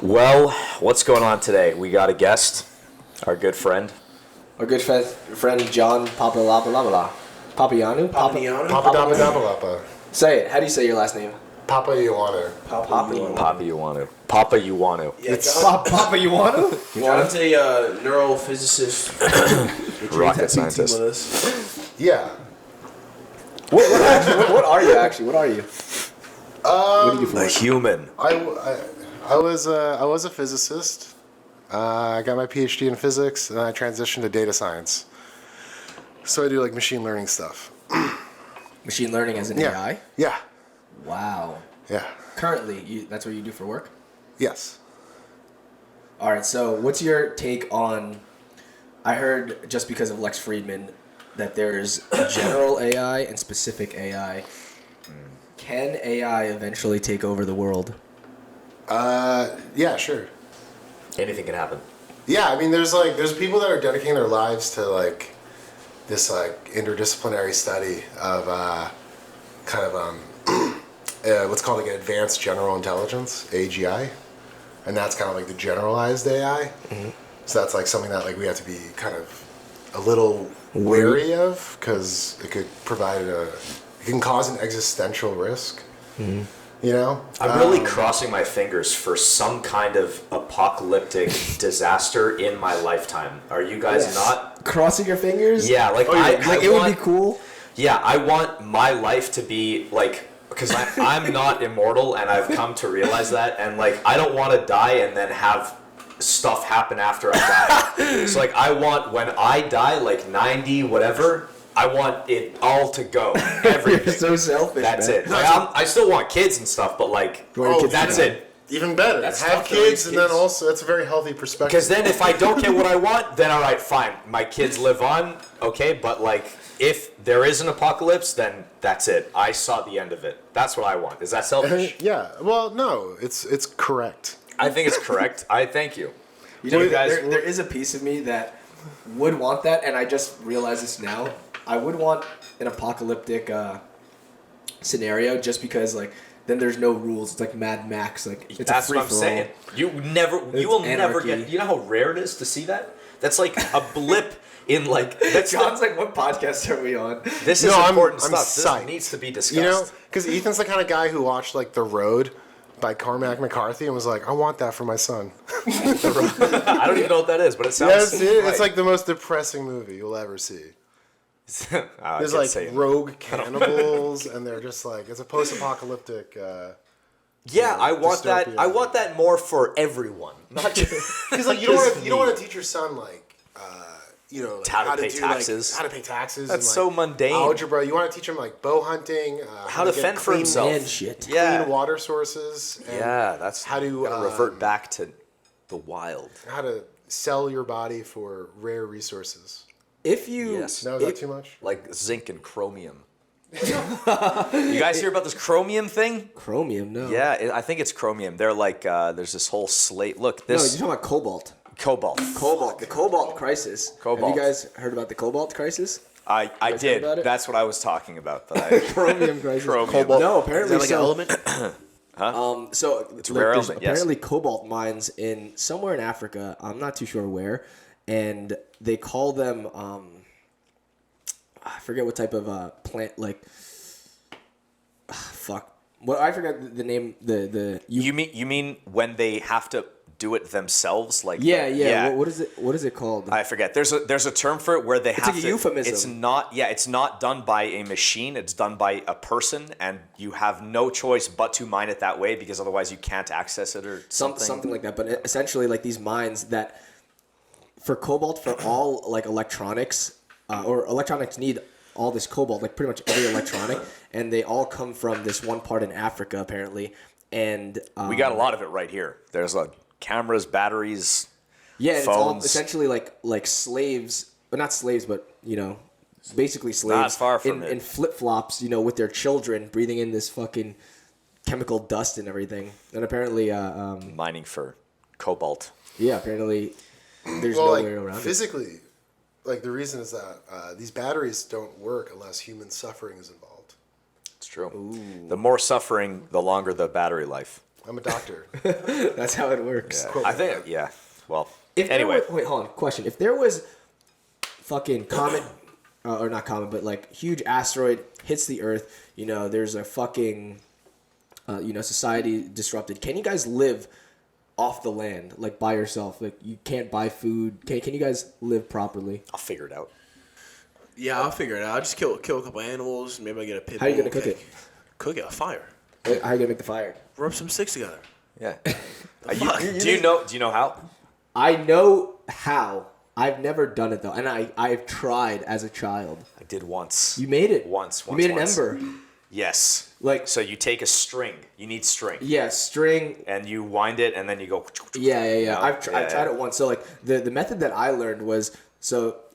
Well, what's going on today? We got a guest, our good friend. Our good friend John Papaioannou. Papaioannou. Say it. How do you say your last name? Papaioannou. Papaioannou. Yeah, It's Papaioannou? John's a neurophysicist. Rocket scientist. With us. Yeah. What are you actually? What are you? What do you do for A work? human. I was a physicist. I got my PhD in physics, and then I transitioned to data science. So I do like machine learning stuff. Machine learning as an Yeah. AI? Yeah. Wow. Yeah. Currently, that's what you do for work? Yes. All right, so what's your take on... I heard, just because of Lex Friedman, that there's general AI and specific AI. Can AI eventually take over the world? Yeah, sure. Anything can happen. Yeah, I mean, there's people that are dedicating their lives to like this like interdisciplinary study of what's called like an advanced general intelligence, AGI, and that's kind of like the generalized AI. Mm-hmm. So that's like something that like we have to be kind of a little wary of because it could it can cause an existential risk. Mm-hmm. You know? I'm really crossing my fingers for some kind of apocalyptic disaster in my lifetime. Are you guys not? Crossing your fingers? Yeah, like it would be cool. Yeah, I want my life to be like, because I'm not immortal, and I've come to realize that, and like I don't want to die and then have stuff happen after I die. So like I want when I die, like 90 whatever. I want it all to go. Everything. You're so selfish. That's man. it. Like, I still want kids and stuff, but like, that's it. Even better. That's have tough to kids, raise and then kids. also that's a very healthy perspective. Because then if I don't get what I want, then all right, fine. My kids live on, okay. But like, if there is an apocalypse, then that's it. I saw the end of it. That's what I want. Is that selfish? Yeah. Well, no, it's correct. I think it's correct. I thank you. You know, there is a piece of me that would want that, and I just realized this now. I would want an apocalyptic scenario just because, like, then there's no rules. It's like Mad Max. Like, it's That's a free what I'm saying. You will never get. You know how rare it is to see that. That's like a blip in like. That's John's like, what podcast are we on? This is important stuff. This needs to be discussed. You know, because Ethan's the kind of guy who watched like The Road by Cormac McCarthy and was like, I want that for my son. I don't even know what that is, but it sounds. Yes, it's like the most depressing movie you'll ever see. There's like rogue cannibals, and they're just like it's a post-apocalyptic. Yeah, I want that. I want that more for everyone, not just because like you don't want to teach your son like like how to pay taxes. How to pay taxes. That's and, so like, mundane. Algebra. You want to teach him like bow hunting. How to fend for himself. And shit. Clean water sources. And that's how to revert back to the wild. How to sell your body for rare resources. If you no, is that too much? Like zinc and chromium. You guys hear about this chromium thing? Chromium, no. Yeah, I think it's chromium. They're like, there's this whole slate. Look, this. No, you're talking about cobalt. Cobalt. The cobalt crisis. Cobalt. Have you guys heard about the cobalt crisis? I did. That's what I was talking about. But Chromium crisis. Cobalt. No, apparently Is that like an So element? It's a rare there's element, yes. apparently cobalt mines in somewhere in Africa. I'm not too sure where, and they call them I forget what type of plant. Like, fuck. Well, I forgot the name. You mean when they have to do it themselves? Like yeah. What is it? What is it called? I forget. There's a term for it where they have like a to. euphemism. It's not done by a machine. It's done by a person, and you have no choice but to mine it that way because otherwise you can't access it or something. Something like that. But essentially, like these mines that for cobalt for all like electronics or electronics need all this cobalt, like pretty much every electronic, and they all come from this one part in Africa apparently. And we got a lot of it right here. There's like cameras, batteries. Yeah, and phones. it's all essentially like slaves, but not slaves, but basically slaves. Not far from in flip flops, with their children breathing in this fucking chemical dust and everything. And apparently, mining for cobalt. Yeah, apparently, there's no way around physically, like the reason is that these batteries don't work unless human suffering is involved. It's true. Ooh. The more suffering, the longer the battery life. I'm a doctor. That's how it works. Yeah. I think, yeah. Well, If anyway. wait, hold on. Question: if there was fucking comet, or not comet, but like huge asteroid hits the Earth, there's a fucking, society disrupted. Can you guys live off the land, like by yourself? Like you can't buy food. Can you guys live properly? I'll figure it out. Yeah, I'll figure it out. I'll just kill a couple animals. Maybe I get a pit bull. How are you gonna cook it? Cook it a fire. How are you gonna make the fire? Rub some sticks together. Yeah. Do you know how? I know how. I've never done it though, and I've tried as a child. I did once. You made it Once. You made once. an ember. Yes. Like So you take a string. You need string. yeah, string. And you wind it, and then you go. Yeah. I've Yeah, tried it once. So like the method that I learned was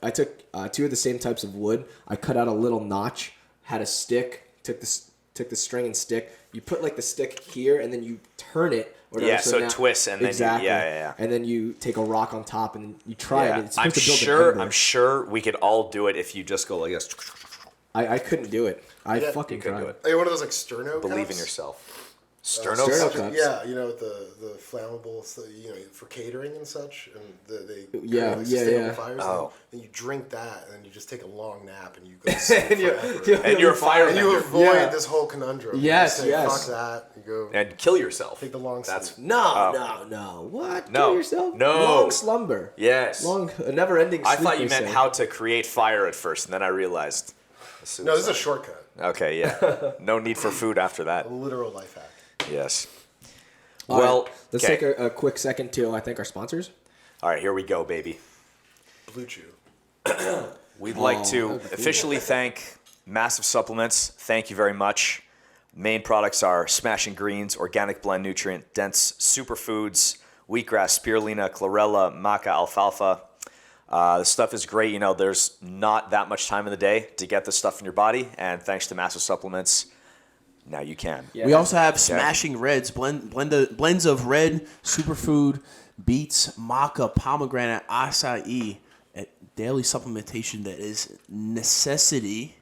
I took two of the same types of wood. I cut out a little notch, had a stick, took the string and stick. You put like the stick here, and then you turn it. Yeah, so it twists, and then exactly. yeah. And then you take a rock on top, and you try it. It's I'm supposed to build an ember. I'm sure we could all do it if you just go like this. I couldn't do it. I fucking you couldn't tried. do it. Are you one of those like sterno Believe cups? in yourself. Sterno Sterno. cups. Yeah, with the flammable, for catering and such, and they Yeah, create, yeah. sustainable fires. Oh. And you drink that, and then you just take a long nap, and you go to sleep forever. And you're a fireman. And you avoid Yeah. this whole conundrum. Yes, you say, yes. Fuck that. You go And kill yourself. take the long That's sleep. No. What? No. Kill yourself? No. Long slumber. Yes. A never-ending I sleep. thought you they meant say. how to create fire at first, and then I realized. No, this is a shortcut. Okay, yeah. No need for food after A that. literal life hack. Yes. All Well, right, let's okay. take a quick second to thank our sponsors. All right, here we go, baby. Blue Chew. We'd like to officially thank Massive Supplements. Thank you very much. Main products are Smashing Greens, organic blend, nutrient dense superfoods, wheatgrass, spirulina, chlorella, maca, alfalfa. The stuff is great. There's not that much time in the day to get this stuff in your body, and thanks to Massive Supplements, now you can. Yeah. We also have Smashing Reds, blends of red, superfood, beets, maca, pomegranate, acai, a daily supplementation that is necessity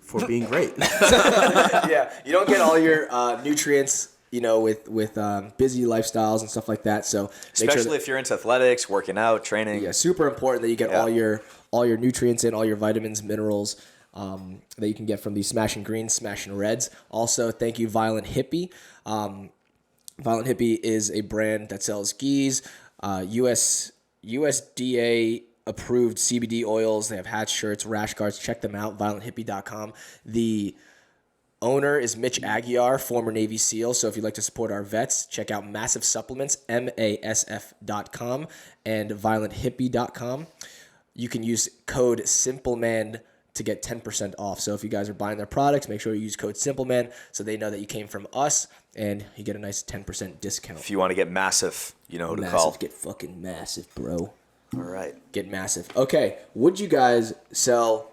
for being great. Yeah, you don't get all your nutrients, with busy lifestyles and stuff like that. So make Especially sure if you're into athletics, working out, training. yeah, super important that you get all your nutrients in, all your vitamins, minerals. That you can get from these Smashing Greens, Smashing Reds. Also, thank you, Violent Hippie. Violent Hippie is a brand that sells gis, USDA approved CBD oils. They have hat shirts, rash guards. Check them out, violenthippie.com. The owner is Mitch Aguiar, former Navy SEAL. So if you'd like to support our vets, check out Massive Supplements, MASF.com, and violenthippie.com. You can use code SIMPLEMAN to get 10% off. So if you guys are buying their products, make sure you use code SIMPLEMAN so they know that you came from us, and you get a nice 10% discount. If you want to get massive, you know who to Massive, call. get fucking massive, bro. All right. Get massive. Okay, would you guys sell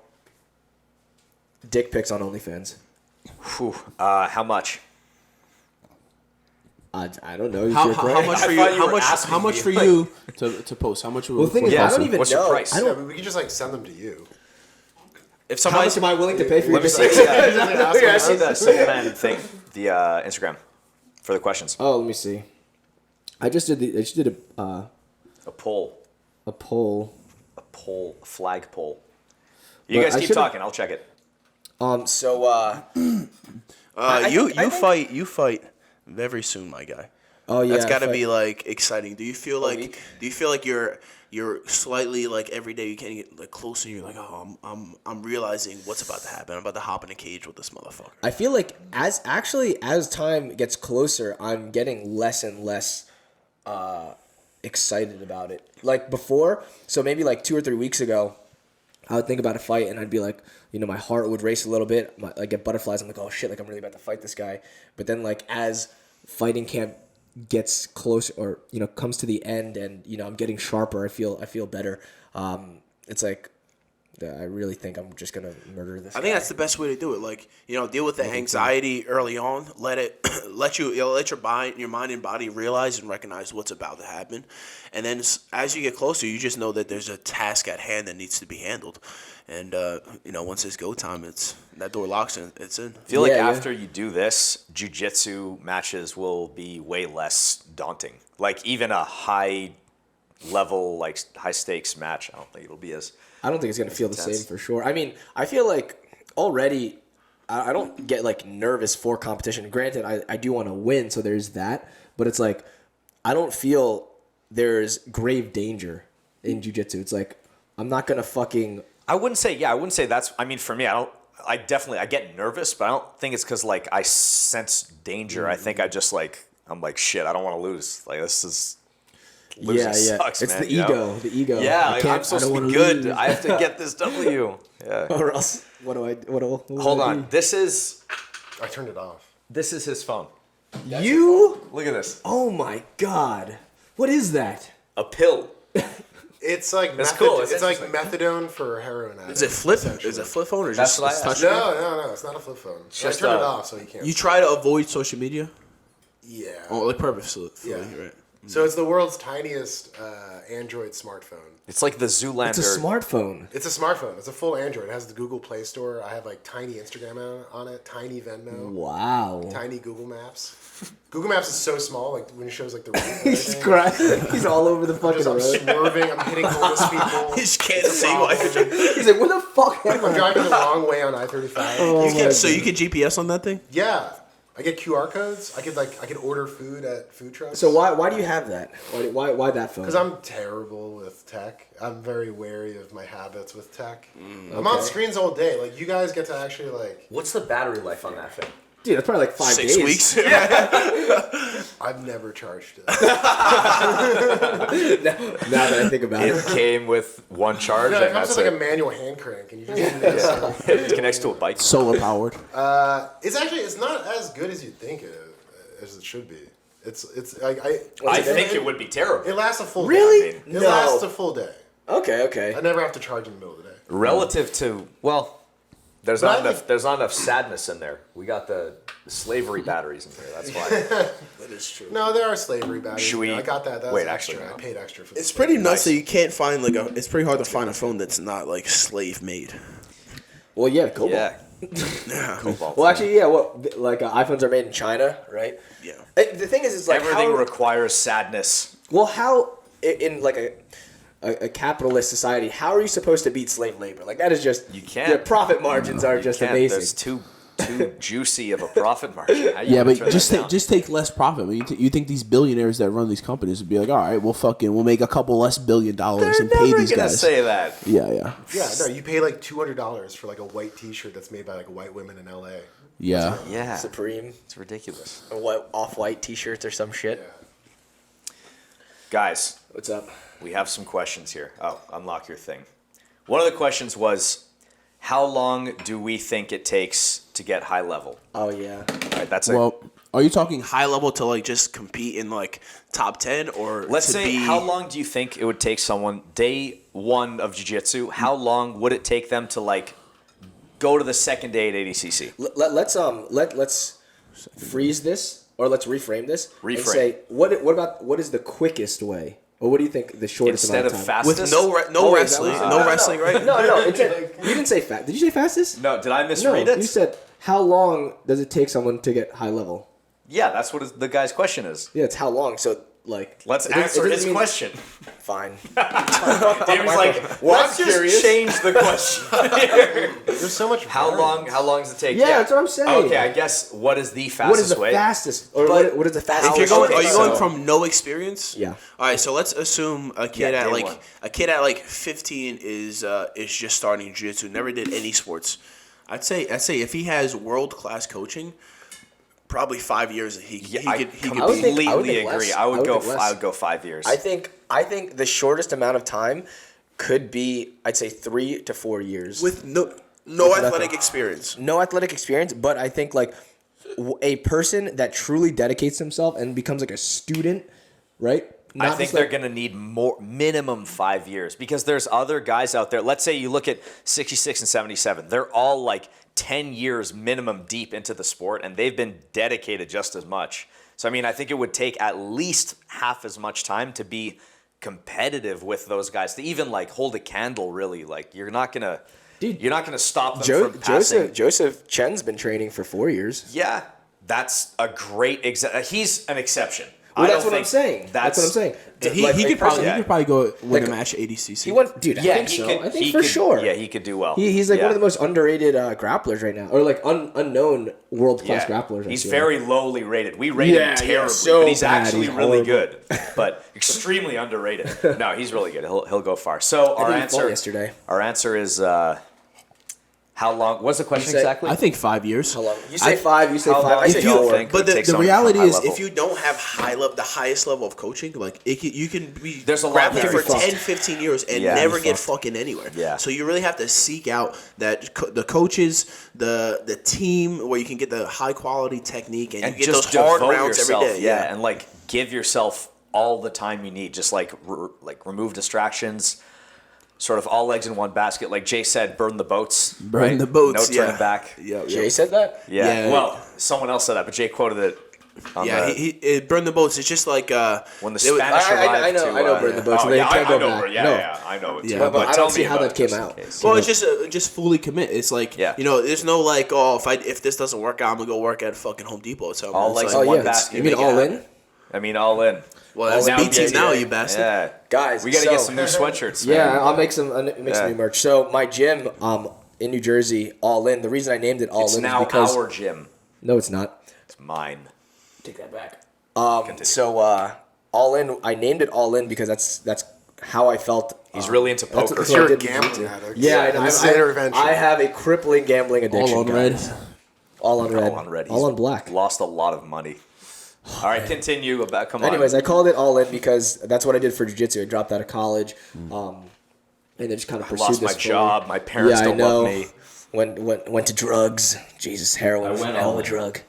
dick pics on OnlyFans? Whew. How much? I don't know. How much for you? thought you How were much? asking How much me, for like- you to post? How much? Well, the thing is, Yeah, I don't even what's your know. price? I Yeah, don't. but we could just like send them to you. If How somebody, much am I willing to pay for your let me dick? see, Ask I us. see the Superman thing, the Instagram for the questions. Oh, let me see. I just did A poll, a poll. a flag poll. You But guys I keep should've- talking. I'll check it. So You fight very soon, my guy. oh yeah, That's got to if I- be like exciting. Do you feel like week? you're slightly like every day you can get like closer? You're like, oh, I'm realizing what's about to happen. I'm about to hop in a cage with this motherfucker. I feel like as time gets closer, I'm getting less and less excited about it. Like before, so maybe like 2 or 3 weeks ago, I would think about a fight and I'd be like, my heart would race a little bit. I get butterflies. I'm like, oh shit, like I'm really about to fight this guy. But then like as fighting camp gets closer or comes to the end and I'm getting sharper, I feel better. It's like I really think I'm just gonna murder this. I think that's the best way to do it. Like, deal with the anxiety early on. Let your mind and body realize and recognize what's about to happen, and then as you get closer, you just know that there's a task at hand that needs to be handled, and once it's go time, it's that door locks and it's in. I feel like after you do this, jiu-jitsu matches will be way less daunting. Like even a high level, like high stakes match, I don't think it'll be as. I don't think it's gonna feel the same for sure. I mean, I feel like already I don't get like nervous for competition. Granted, I do want to win, so there's that. But it's like I don't feel there's grave danger in jiu-jitsu. It's like I'm not gonna fucking. I wouldn't say that's. I mean, for me, I get nervous, but I don't think it's because like I sense danger. I think I'm like shit. I don't want to lose. Like this is. Losing sucks, it's man, the ego. The ego. Yeah, like, I'm supposed to be good. I have to get this W. Yeah. Or else, what do I? Hold on. This is. I turned it off. This is his phone. You? Look at this. Oh my god! What is that? A pill. It's like cool. It's like methadone for heroin addicts. Is it flip phone or That's just what I- touch? No, it's not a flip phone. I just, turned it off so you can't. You try to avoid social media? Yeah. Oh, like purposefully, Yeah. right? So it's the world's tiniest Android smartphone. It's like the Zoolander. It's a smartphone. It's a smartphone. It's a full Android. It has the Google Play Store. I have like tiny Instagram on it, tiny Venmo, Wow. tiny Google Maps. Google Maps is so small, like when it shows like the route. and He's everything. crying. He's all over the fucking I'm road. swerving. I'm hitting homeless people. He just can't It's a see why. problem. He's like, what the fuck am I'm I? driving the wrong way on I-35. Oh, my So you can GPS on that thing? Yeah, I get QR codes. I could order food at food trucks. So why do you have that? Why that phone? Because I'm terrible with tech. I'm very wary of my habits with tech. I'm on screens all day. Like you guys get to actually like. What's the battery life on that thing? Dude, that's probably like 5 6 days. weeks. I've never charged it. Now that I think about It it. came with one charge, No, it and comes that's with like a it. manual hand crank, and you just. It connects to a bike. Solar powered. It's not as good as you'd think as it should be. It's like I think it would be terrible. It lasts a full Really? day. No. It lasts a full day. Okay. I never have to charge in the middle of the day. Relative to there's But not I enough. think- There's not enough sadness in there. We got the slavery batteries in there. That's why. That is true. No, there are slavery batteries. Should we- I got that. That's Wait, extra. actually, no. I paid extra for. It's the pretty slavery. nuts that you can't find it's pretty hard to find a phone that's not like slave made. Well, yeah, cobalt. Yeah. Cobalt. Well, actually, yeah. iPhones are made in China, right? Yeah. The thing is like Everything how, requires sadness. well, how in like a capitalist society, how are you supposed to beat slave labor? Like that is just You can't. The profit margins are just Can't- amazing. There's too juicy of a profit margin. How you Yeah, gonna but turn just that down? take less profit. I mean, you think these billionaires that run these companies would be like, all right, we'll make a couple less $1 billion They're and pay never these gonna guys. say that. Yeah. Yeah, no, you pay like $200 for like a white T-shirt that's made by like white women in LA. Yeah. Yeah. Supreme, It's ridiculous. off-white T-shirts or some shit. Yeah. Guys, What's up? we have some questions here. Oh, unlock your thing. One of the questions was, how long do we think it takes to get high level? Oh yeah. All right, that's Well, are you talking high level to like just compete in like top 10 or Let's to say, be... how long do you think it would take someone day one of jiu-jitsu? How long would it take them to like go to the second day at ADCC? Let's freeze this or let's reframe this. And Reframe. say what is the quickest way? Or what do you think the shortest Instead amount of of time? fastest? with no Oh, is that wrestling, what- no wrestling, right? No. You didn't say fast. Did you say fastest? No, did I No, misread it? you said how long does it take someone to get high level? Yeah, that's what the guy's question is. Yeah, it's how long. So like, Let's it doesn't- answer it his doesn't mean- question. Fine. David's like, Well, let's I'm just curious. change the question. There's so much. How long does it take? Yeah, that's what I'm saying. Okay, I guess what is the fastest What is the way? fast? Or But what is the fastest? If you're going, Okay, are you so- going from no experience? Yeah. All right, so let's assume a kid Yeah, at day one. a kid at like 15 is just starting jiu-jitsu, never did any sports. I'd say if he has world-class coaching, probably 5 years I I would completely think agree. less. I would go. think less. I would go 5 years. I think the shortest amount of time could be, I'd say, 3 to 4 years. with no nothing. athletic experience. No athletic experience, but I think like a person that truly dedicates himself and becomes like a student, right? I think they're going to need minimum 5 years, because there's other guys out there. Let's say you look at 66 and 77. They're all like 10 years minimum deep into the sport, and they've been dedicated just as much. So, I mean, I think it would take at least half as much time to be competitive with those guys, to even like hold a candle, really. Like, you're not going to stop them from passing. Joseph Chen's been training for 4 years. Yeah, that's a great he's an exception. Well, that's what I'm saying. That's what I'm saying. He could probably go win a match at ADCC. He went, dude. I think so. I think for sure. Yeah, he could do well. He's like one of the most underrated grapplers right now, or like unknown world class grapplers. He's very lowly rated. We rate him terribly, but he's actually really good, but extremely underrated. No, he's really good. He'll go far. So our answer is. How long? What's the question exactly? I think 5 years. How long? You say 5. You say 5. I say 4. But the reality is, if you don't have the highest level of coaching, like you can be grappling for 10, 15 years and never get fucking anywhere. Yeah. So you really have to seek out the coaches, the team, where you can get the high quality technique and you get those hard rounds every day. Yeah, and like give yourself all the time you need. Just like remove distractions. Sort of all eggs in one basket. Like Jay said, burn the boats. Burn the boats, No turning back. Yeah. Jay said that? Yeah. Well, someone else said that, but Jay quoted it. He burn the boats. It's just like when the Spanish arrived. I know burn the boats. I know it too. Yeah, but I don't see how that came out. Well, it's just fully commit. It's like, there's no like, if this doesn't work out, I'm gonna go work at fucking Home Depot. So all legs in one basket. You mean all in? I mean all in. Well, that's B team now, you bastard. Yeah, guys, we gotta get some new sweatshirts. Man. Yeah, I'll make some new merch. So my gym, in New Jersey, All In. The reason I named it All In is because it's now our gym. No, it's not. It's mine. Take that back. All In. I named it All In because that's how I felt. He's really into poker. Because you're a gambling addict. Yeah, I have a crippling gambling addiction. All on red. All on red. All on red. All on black. Lost a lot of money. All right, continue. Come on. Anyways, I called it All In because that's what I did for jiu-jitsu. I dropped out of college, and then just kind of pursued this. I lost my job. My parents don't love me. Went to drugs. Jesus, heroin was a hell of a drug.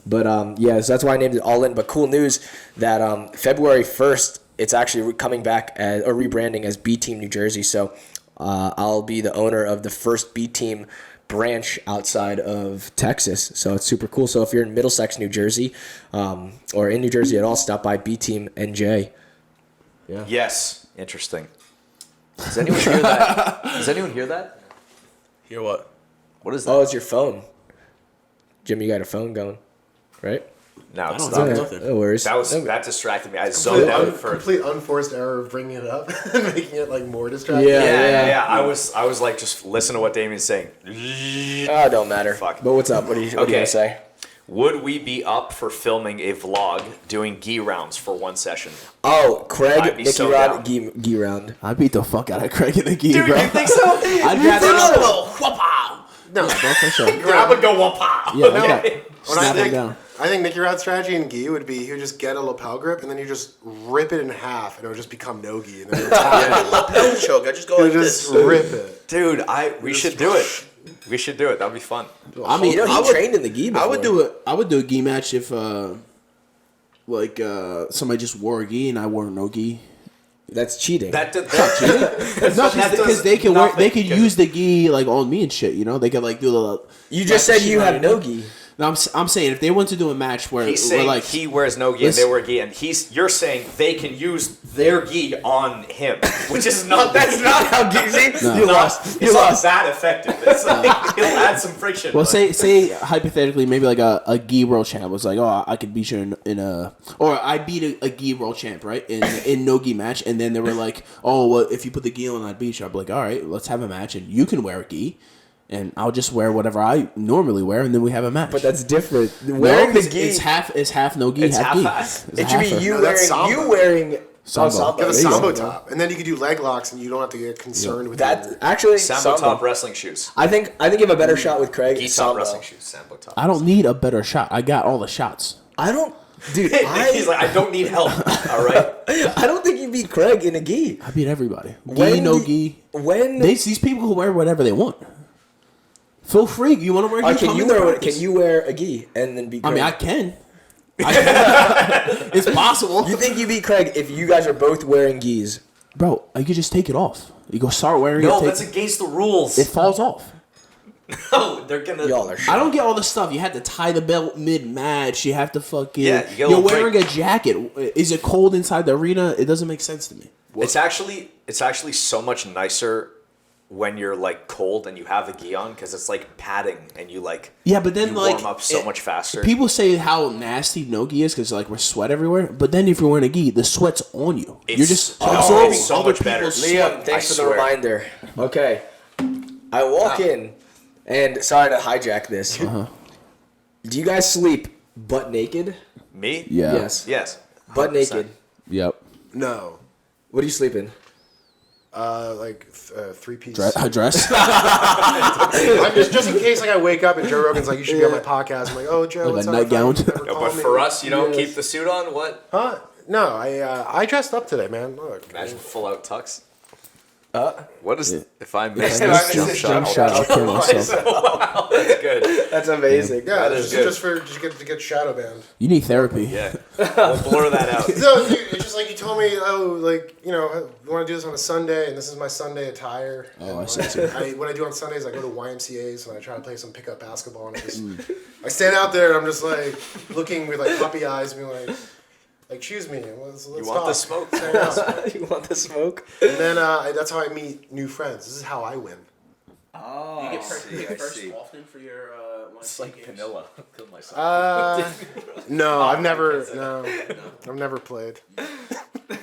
But so that's why I named it All In. But cool news that February 1st, it's actually coming back or rebranding as B Team New Jersey. So I'll be the owner of the first B Team branch outside of Texas, so it's super cool. So if you're in Middlesex, New Jersey, or in New Jersey at all, stop by B Team NJ. Yeah. Yes. Interesting. Does anyone hear that? Does anyone hear that? Hear what? What is that? Oh, it's your phone. Jim, you got a phone going, right? No, it's not. not. No worries. That distracted me. I zoned out for complete unforced error of bringing it up and making it like more distracting. Yeah. I was like, just listen to what Damien's saying. Oh, it don't matter. Fuck. But what's up? What are you gonna say? Would we be up for filming a vlog doing gi rounds for one session? Oh, Craig, Nicky Rod, down. gi round. I beat the fuck out of Craig in the gi, Dude, bro. you think so? I'd rather No, for sure. Grab and go wapa. Yeah, Snap him down. I think Nicky Rod's strategy in gi would be he would just get a lapel grip and then you just rip it in half and it would just become no gi. And then lapel choke. I just go like just this. rip it. Dude, we should do it. We should do it. That'd be fun. I mean, he trained in the gi before. I would do a gi match if somebody just wore a gi and I wore no gi. That's cheating. That's cheating. No, because they can use the gi like on me and shit. You know, they could like do the. You just said you have no gi. No, I'm saying if they went to do a match where he's saying like he wears no gi and they wear gi, and you're saying they can use their gi on him, which is not. That's not how gi. See, you lost. It's not that effective. It's like he'll add some friction. Well, say hypothetically, maybe like a gi world champ was like, oh, I could beat you in a, or I beat a gi world champ right in no gi match, and then they were like, oh, well, if you put the gi on, I'd beat you. I'd be like, all right, let's have a match, and you can wear a gi. And I'll just wear whatever I normally wear, and then we have a match. But that's different. Wearing the gi, it's half no gi, it's half gi. It should be you wearing Sambo. Get a Sambo top, and then you can do leg locks, and you don't have to get concerned with that. Actually, Sambo top wrestling shoes. I think you have a better shot with Craig. Gi top wrestling shoes, Sambo top. I don't need a better shot. I got all the shots. I don't, dude. He's like, I don't need help. All right. I don't think you beat Craig in a gi. I beat everybody. Gi, no gi. These people who wear whatever they want. Feel free. You want to wear a gi? Can you wear a gi and then be Craig? I mean, I can. It's possible. You think you beat Craig if you guys are both wearing gis? Bro, you could just take it off. You go start wearing it. No, that's against the rules. It falls off. No, they're gonna. Y'all are I don't get all the stuff. You have to tie the belt mid-match. You have to fucking... Yeah, you're wearing a jacket. Is it cold inside the arena? It doesn't make sense to me. It's actually so much nicer when you're like cold and you have a gi on because it's like padding and you like Yeah, but then you like warm up so much faster. People say how nasty no gi is because like we're sweat everywhere. But then if you're wearing a gi, the sweat's on you. You're just absorbing so other much better. people's Liam, sweat. thanks I for the swear. reminder. Okay. I walk in, and sorry to hijack this. Do you guys sleep butt naked? Me? Yeah. Yes. Yes. Butt 100%. naked. Yep. No. What do you sleep in? Like 3-piece. Dress. I'm just in case like I wake up and Joe Rogan's like, you should be on my podcast. I'm like, oh Joe, Like what's a up? nightgown. You never No, call but me. for us, you don't Yes. keep the suit on. What? Huh? No, I dressed up today, man. Look. Imagine full out tux. What is if I Nice missed jump Jump shot. I'll kill myself. Wow, that's good. That's amazing. Yeah, That this is is good. just to get shadow banned. You need therapy. Yeah, we'll blur that out. So dude, it's just like you told me, oh, like you know, you want to do this on a Sunday, and this is my Sunday attire. Oh, I And, see. what I do on Sundays, I go to YMCA's and I try to play some pickup basketball, and I stand out there and I'm just like looking with like puppy eyes, being like choose me. Let's You want talk. the smoke? Hang out. You want the smoke? And then that's how I meet new friends. This is how I win. Oh, You get I see. often for your It's like vanilla. Kill myself. No, I've never played.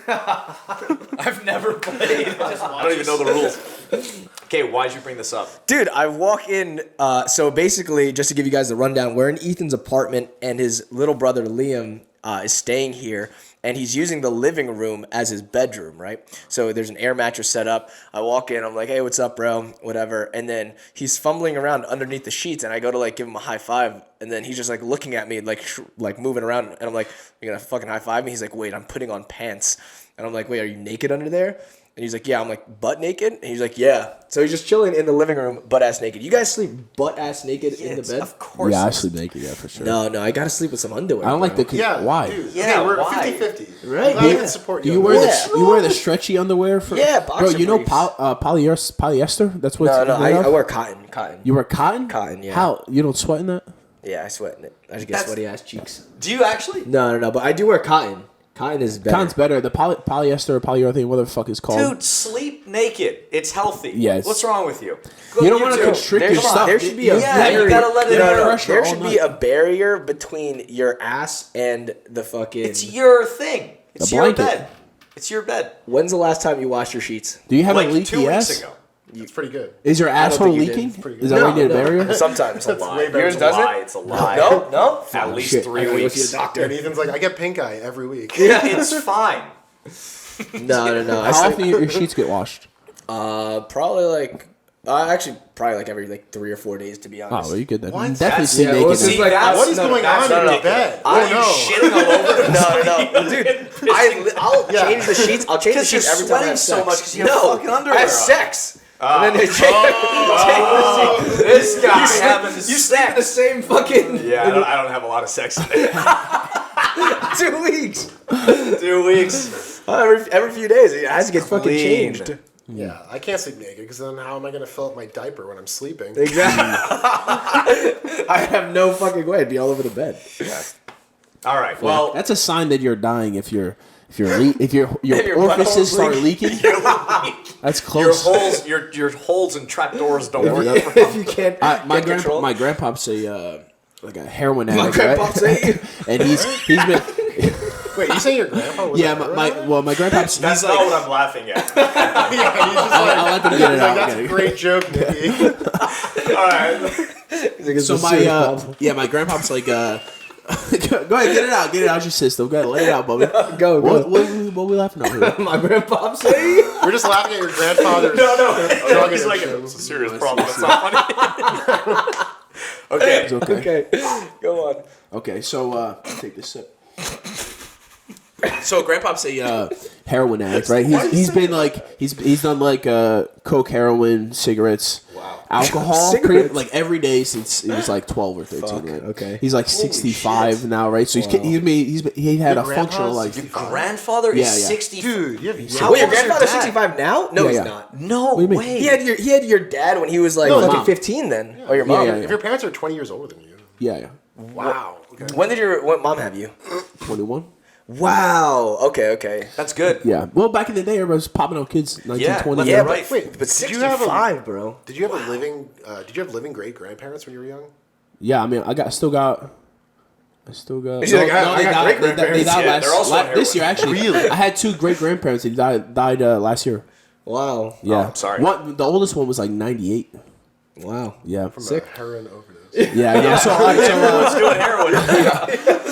I've never played. I don't even know the rules. Okay, why'd you bring this up? Dude, I walk in. So basically, just to give you guys the rundown, we're in Ethan's apartment, and his little brother Liam is staying here, and he's using the living room as his bedroom, right? So there's an air mattress set up. I walk in, I'm like, hey, what's up, bro? Whatever. And then he's fumbling around underneath the sheets, and I go to like give him a high five, and then he's just like looking at me, like moving around, and I'm like, you're gonna fucking high five me? He's like, wait, I'm putting on pants, and I'm like, wait, are you naked under there? And he's like, yeah. I'm like, butt naked? And he's like, yeah. So he's just chilling in the living room, butt-ass naked. You guys sleep butt-ass naked in the bed? Of course. Yeah, I sleep naked. Yeah, for sure. No, I gotta sleep with some underwear. I don't like bro. the. Yeah, Why? Dude. Yeah, Okay, we're why? 50-50. Right. I'm glad I Yeah. can support Do you. you wear Yeah. you wear the stretchy underwear for? Yeah, bro. boxer You know briefs. polyester. That's what. No, it's made I of? wear cotton. You wear cotton? Cotton, yeah. How? You don't sweat in that? Yeah, I sweat in it. I just get That's- sweaty ass cheeks. Do you actually? No, but I do wear cotton. Cotton is better. Cotton's better. The polyester or polyurethane, whatever the fuck it's called. Dude, sleep naked. It's healthy. Yes. What's wrong with you? You don't wanna too. constrict There's- your stuff. There should be a Yeah, you barrier. gotta let it No, out. there all should night. be a barrier between your ass and the fucking. It's your thing. It's A your blanket. bed. It's your bed. When's the last time you washed your sheets? Do you have Like a 2 leaky weeks ass? ago. It's pretty good. Is your don't asshole think you did. leaking? It's pretty good. Is that why you need a barrier? Sometimes. That's way better Yours than It's a doesn't? lie. It's a lie. No. At least shit. 3 I gotta go weeks. see a doctor. And Ethan's like, I get pink eye every week. It's fine. No. I How sleep, often your sheets get washed? probably like every like 3 or 4 days, to be Oh, honest. well, you good then. What? Definitely That's- sleep yeah, naked. well, then. see, like, What is no, going that's on not in your ridiculous. bed? Are Oh, you no. shitting all over? No, dude. I'll change the sheets. I'll change the Because you're sheets every time I sweating have so sex. much because you have fucking underwear I have on. sex. And then they change the This guy having sheets. You sleep in the same fucking Yeah, I don't have a lot of sex in 2 weeks. 2 weeks. Every few days, it has to get fucking Clean. changed. Yeah, I can't sleep naked because then how am I going to fill up my diaper when I'm sleeping? Exactly. I have no fucking way. It'd be all over the bed. All right. Well, That's a sign that you're dying if your your orifices butthole's start leaking. That's your close. holes and trapdoors don't work. If you can't My get control. my grandpa's like a heroin addict. My grandpa's right? And he's been Wait, you say your grandpa was yeah. a My grandpa's. That's he's not like, what I'm laughing at. Yeah, he's just I'll let them get it he's out. like, that's a great joke, Nicky. All right. So my grandpa's like go ahead, get it out your system. Go ahead, let it out, Bubby. Go. What we laughing at here? My grandpa say. We're just laughing at your grandfather's drug He's like, addiction. it's a serious problem. It's not funny. Okay. It's okay. Okay, go on. Okay, so take this sip. So grandpa's a heroin addict, right? He's been like he's done like coke, heroin, cigarettes. Wow. alcohol, Cigarettes? like every day since he was like 12 or 13. Fuck, Right? okay. He's like 65 now, right? So he had a functional life. Your grandfather Yeah, is yeah. 60. Dude, you have How Wait, your old is your grandfather's dad? 65 now? No, Yeah, he's yeah. not. No do you mean? way. He had your dad when he was like No, fucking mom. 15 then. Or your mom. yeah. If your parents are 20 years older than you. Yeah. Wow. Okay. When did what mom have you? 21. Wow. Okay. That's good. Yeah. Well, back in the day, everybody was popping out kids 19, Yeah, 20. left Yeah, and but right. Wait, but did you have 65, bro. Did you have living great grandparents when you were young? Yeah, I mean, I still got. He's like, I got great-grandparents. They died Yeah, they're also on this year, heroin. actually. Really? I had 2 great grandparents that died last year. Wow. Yeah. I'm sorry. The oldest one was like 98. Wow. Yeah. From Sick. a heroin overdose. Yeah, I know. So, all right, Everyone's doing heroin.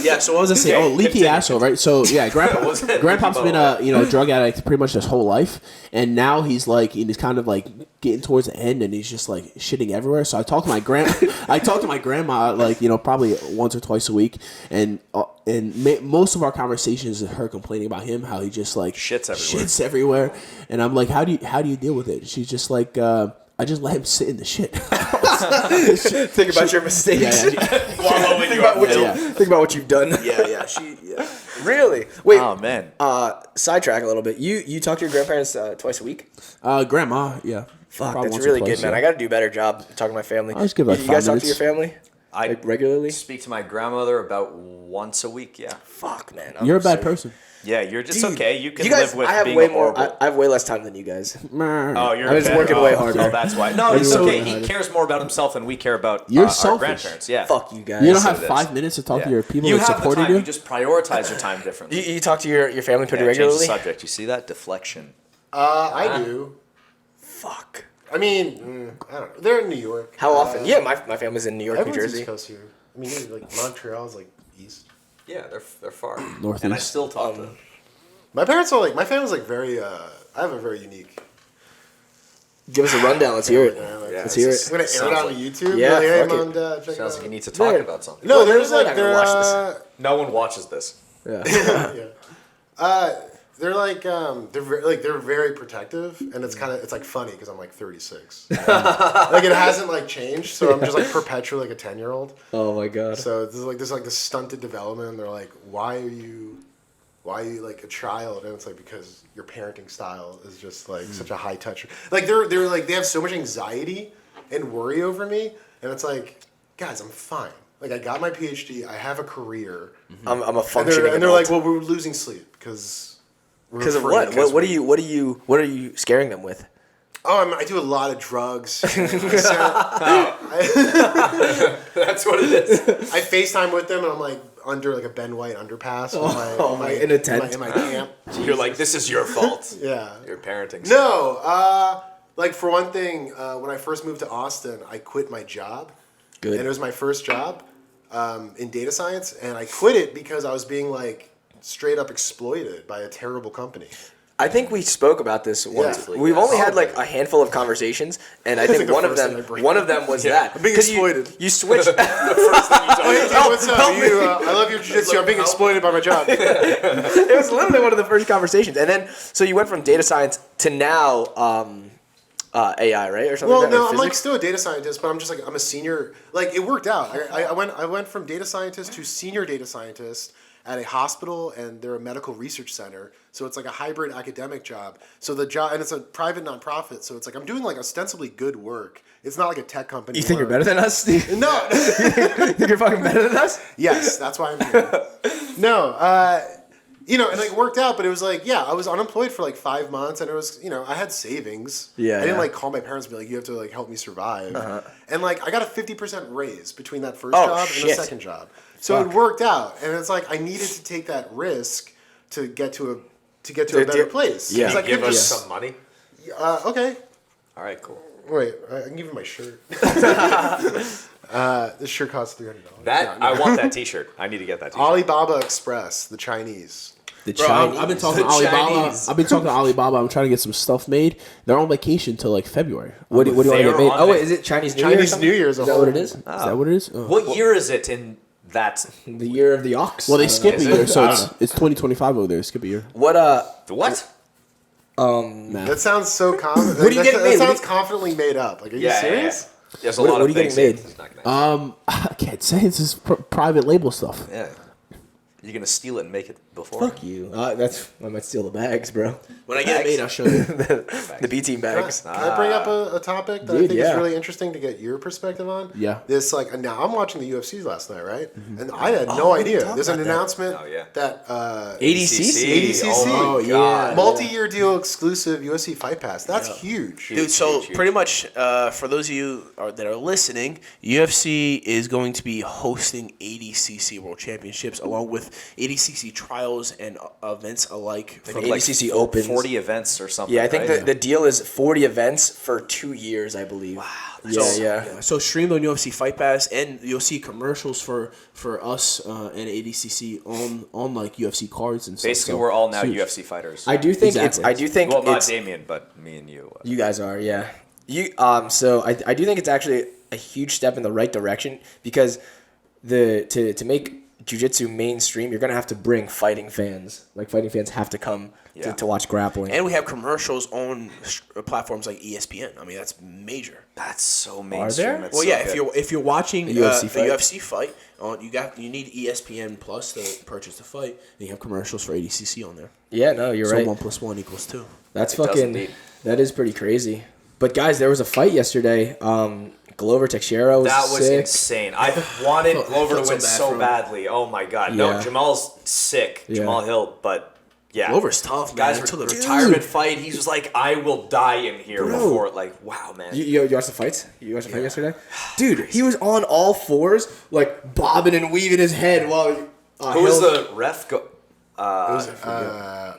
yeah, so what was I saying? Oh, leaky asshole, right? So yeah, grandpa's been a drug addict pretty much his whole life, and now he's kind of like getting towards the end, and he's just like shitting everywhere. So I talk to my grandma like probably once or twice a week, and most of our conversations is her complaining about him, how he just like Shits everywhere. and I'm like, how do you deal with it? She's just like, I just let him sit in the shit. Think about your mistakes. Wallowing in your filth. Think about what you've done. Yeah. Really? Wait. Oh, man. Sidetrack a little bit. You talk to your grandparents twice a week? Grandma, yeah. Fuck, Probably that's once or really twice, good, man. yeah. I got to do a better job talking to my family. I'll just give, like, you 5 guys talk to minutes. your family I like regularly? speak to my grandmother about once a week, yeah. Fuck, man. You're a bad person. Yeah, you're just Dude, okay. You can you guys, live with I have being way horrible. more. I have way less time than you guys. Oh, you're I'm just okay. working way harder. Oh, that's why. No, it's so okay. harder. He cares more about himself than we care about You're our selfish. grandparents. Yeah. Fuck you guys. You don't so have it is. 5 minutes to talk to Yeah. your people You that have the supported time. you? You just prioritize your time differently. You talk to your family pretty Yeah, change the regularly? subject. You see that? Deflection. I do. Fuck. I mean, I don't know. They're in New York. How often? Yeah, my family's in New York, New Everyone's Jersey. East Coast here. I mean, like Montreal's like east. Yeah, they're far. Northeast. And I still talk to them. My parents are like, my family's like very. I have a very unique. Give us a rundown. Let's hear it. Yeah, Let's hear I'm it. gonna air it on YouTube. Yeah, Like, hey, fuck it. Mom, Dad, check it Sounds out. like you need to talk There. about something. No, Well, there's they're like not gonna watch No one watches this. Yeah. they're very protective, and it's like funny because I'm like 36. Like it hasn't like changed, so I'm just like perpetually like a 10-year-old. Oh my god. So there's this stunted development, and they're like, why are you like a child? And it's like, because your parenting style is just like such a high touch. Like they're like, they have so much anxiety and worry over me, and it's like, guys, I'm fine. Like I got my PhD, I have a career. I'm a And functioning they're adult. like, well, we're losing sleep because Because of what? What are you scaring them with? Oh, I do a lot of drugs. That's what it is. I FaceTime with them, and I'm like under like a Ben White underpass in a tent. in my camp. You're like, this is your fault. Yeah. Your parenting. No, like for one thing, when I first moved to Austin, I quit my job. Good. And it was my first job in data science, and I quit it because I was being like straight up exploited by a terrible company. I think we spoke about this once. Yeah. We've only had like a handful of conversations, and I think like the one of first them thing I bring was that. I'm being 'Cause exploited. You switched. Hey, Dave, what's up? I love your jiu-jitsu. I'm being exploited by my job. It was literally one of the first conversations, and then so you went from data science to now AI, right, or something. Well, like that, no, or I'm like physics? still a data scientist, but I'm just like I'm a senior. Like it worked out. I went from data scientist to senior data scientist at a hospital, and they're a medical research center. So it's like a hybrid academic job. So the job, and it's a private nonprofit. So it's like I'm doing like ostensibly good work. It's not like a tech company. You think you're better than us, Steve? No. You think you're fucking better than us? Yes, that's why I'm here. No, and it worked out, but it was like, I was unemployed for like 5 months, and it was, I had savings. Yeah, I didn't yeah. like call my parents and be like, you have to like help me survive. And like I got a 50% raise between that first Oh, job and shit. the second job. So it worked out, and it's like I needed to take that risk to get to a better place. Yeah. It's like, Give us just- some money. okay. All right, cool. Wait, I can give you my shirt. This shirt costs $300. I want that T-shirt. I need to get that T-shirt. Alibaba Express, the Chinese. Bro, I've been talking to Alibaba. Chinese. I've been talking to Alibaba. I'm trying to get some stuff made. They're on vacation till like February. What do you want to They're get made? on Oh wait, vac- is it Chinese New Year? or Chinese something? New Year's. Is that what it is? Is that what it is? Oh. What year is it in that? The year of the ox. Well, they skip a Is it? year, so I it's don't know. it's 2025 over there. Skip a year. What What? That sounds so confident. What are you getting made? That sounds confidently made up. Like, are you serious? Yeah. There's a What lot are of you getting things. made? He's not gonna- I can't say. It's just private label stuff. Yeah. You're gonna steal it and make it before. Fuck you. I might steal the bags, bro. When I get it made, I'll show you. The B team bags. Can I bring up a topic that I Dude, think yeah. is really interesting to get your perspective on? Yeah. This now I'm watching the UFCs last night, right? And I had no idea. There's an announcement that ADCC. ADCC. Oh, yeah. God. Multi-year deal exclusive UFC Fight Pass. That's huge. Dude, so huge. pretty much for those of you that are listening, UFC is going to be hosting ADCC World Championships along with ADCC Trials and events alike. From ADCC Opens. 40 events or something. Yeah, I think right? the deal is 40 events for 2 years, I believe. Wow. Yeah. So streamed on UFC Fight Pass, and you'll see commercials for us and ADCC on like UFC cards and stuff. Basically, So we're all now it's huge. UFC fighters. I do think Exactly. well, not it's Damien, but me and you. you guys are, yeah. So I do think it's actually a huge step in the right direction because to make jiu-jitsu mainstream, you're gonna have to bring fighting fans. Like fighting fans have to come to watch grappling. And we have commercials on platforms like ESPN. I mean, that's major. That's so mainstream. there? That's Well, so yeah, good. if you're watching A UFC a fight. UFC fight, you need ESPN Plus to purchase the fight. And you have commercials for ADCC on there. Yeah, no, you're So right. 1 + 1 = 2. That's It does fucking. indeed. That is pretty crazy. But guys, there was a fight yesterday. Glover Teixeira was That was sick. insane. I wanted Glover felt to win so bad so for him. badly. Oh my god. Yeah. No, Jamal's sick. Yeah. Jamal Hill, but yeah. Glover's tough, man. Guys, Until the retirement fight. He was like, I will die in here before. Like, wow, man. You watched the fights? You watched the fight yesterday? Dude, he was on all fours, like bobbing and weaving his head while. Who was the ref?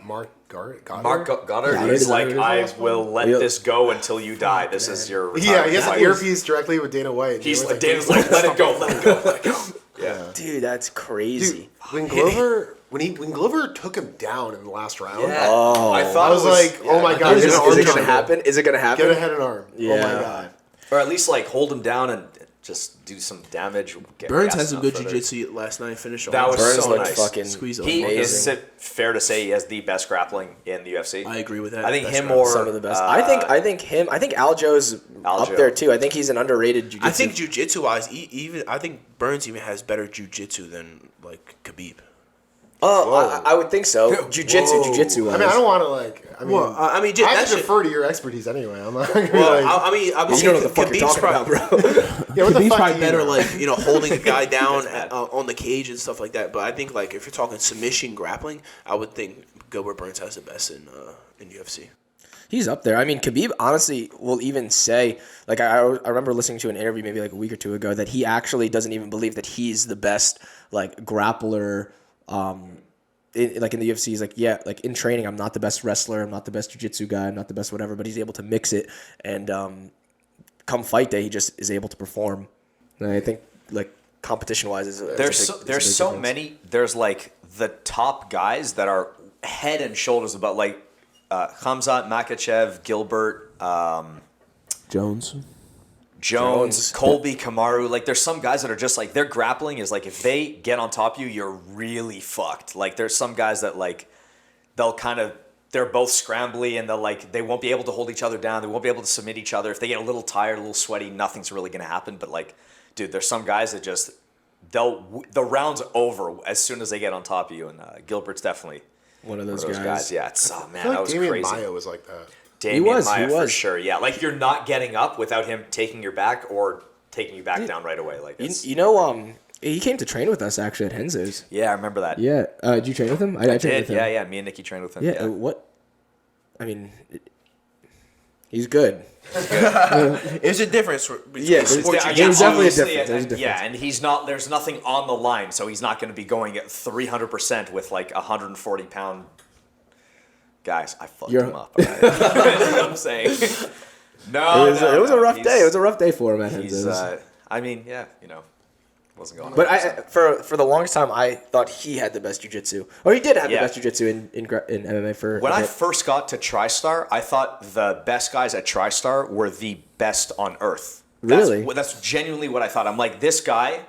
Mark Goddard. Mark Goddard. Yeah, He's maybe like, that I was will let Yeah. this go until you die. This is your Yeah, retirement he has fight. an earpiece directly with Dana White. He's Dana like, White's Dana's like, let it go, let it go, let it go. Yeah. Dude, that's crazy. Dude, when Glover took him down in the last round, Yeah. Oh. I thought I was it like, oh my god, Is get it an arm gonna triangle. happen? Is it gonna happen? Get a head and arm. Oh Yeah. my god. Or at least like hold him down and just do some damage. Get Burns gassed had some out good further. jiu-jitsu last night. Finished That was Burns so looked nice. fucking Squeeze He amazing. is it fair to say he has the best grappling in the UFC. I agree with that. I think Best him grappling. or Some of the best. I think Aljo's up Aljo. there too. I think he's an underrated jiu-jitsu. I think jiu-jitsu wise, I think Burns even has better jiu-jitsu than like Khabib. I would think so. Jiu-jitsu. I mean, I don't want to Well, I mean, I have that to shit- defer to your expertise anyway. I'm not gonna be Well, like, I mean, You don't know what the fuck you're talking about, bro. yeah, what the Khabib's fuck probably do you better, know? like holding a guy down on the cage and stuff like that. But I think like if you're talking submission grappling, I would think Gilbert Burns has the best in UFC. He's up there. I mean, Khabib honestly will even say, like, I remember listening to an interview maybe like a week or two ago that he actually doesn't even believe that he's the best like grappler. In the UFC, he's like, yeah, like in training, I'm not the best wrestler, I'm not the best jiu-jitsu guy, I'm not the best whatever, but he's able to mix it, and come fight day, he just is able to perform. And I think like competition-wise, There's so difference. many. There's like the top guys that are head and shoulders above, like Khamzat, Makachev, Gilbert, Jones, Colby, Kamaru. Like there's some guys that are just like their grappling is like if they get on top of you, you're really fucked. Like there's some guys that like they're both scrambly and they won't be able to hold each other down. They won't be able to submit each other. If they get a little tired, a little sweaty, nothing's really gonna happen. But like, dude, there's some guys that just the round's over as soon as they get on top of you. And Gilbert's definitely one of those guys. guys. Yeah, it's man, I feel that like was Damien crazy. Maia was like that. Damien was, Maia he for was. sure. Yeah, like you're not getting up without him taking your back or taking you back down right away. Like it's, He came to train with us actually at Henzo's. yeah, I remember that. Yeah, did you train with him? I trained Did with him. yeah. Me and Nicky trained with him. Yeah, what? I mean, he's good. There's a difference between Yeah, sport there's jiu-jitsu. definitely a obviously, difference. There's a difference. Yeah, and he's not. There's nothing on the line, so he's not going to be going at 300% with like 140-pound guys. I fucked him up. Right? That's what I'm saying. No, It was a rough he's- day. It was a rough day for him at He's. Henzo's. I mean, yeah, wasn't going. But 100%. for the longest time, I thought he had the best jiu-jitsu. Or he did have Yeah. the best jiu-jitsu in MMA for When a I bit. first got to TriStar, I thought the best guys at TriStar were the best on earth. Really? That's genuinely what I thought. I'm like, this guy,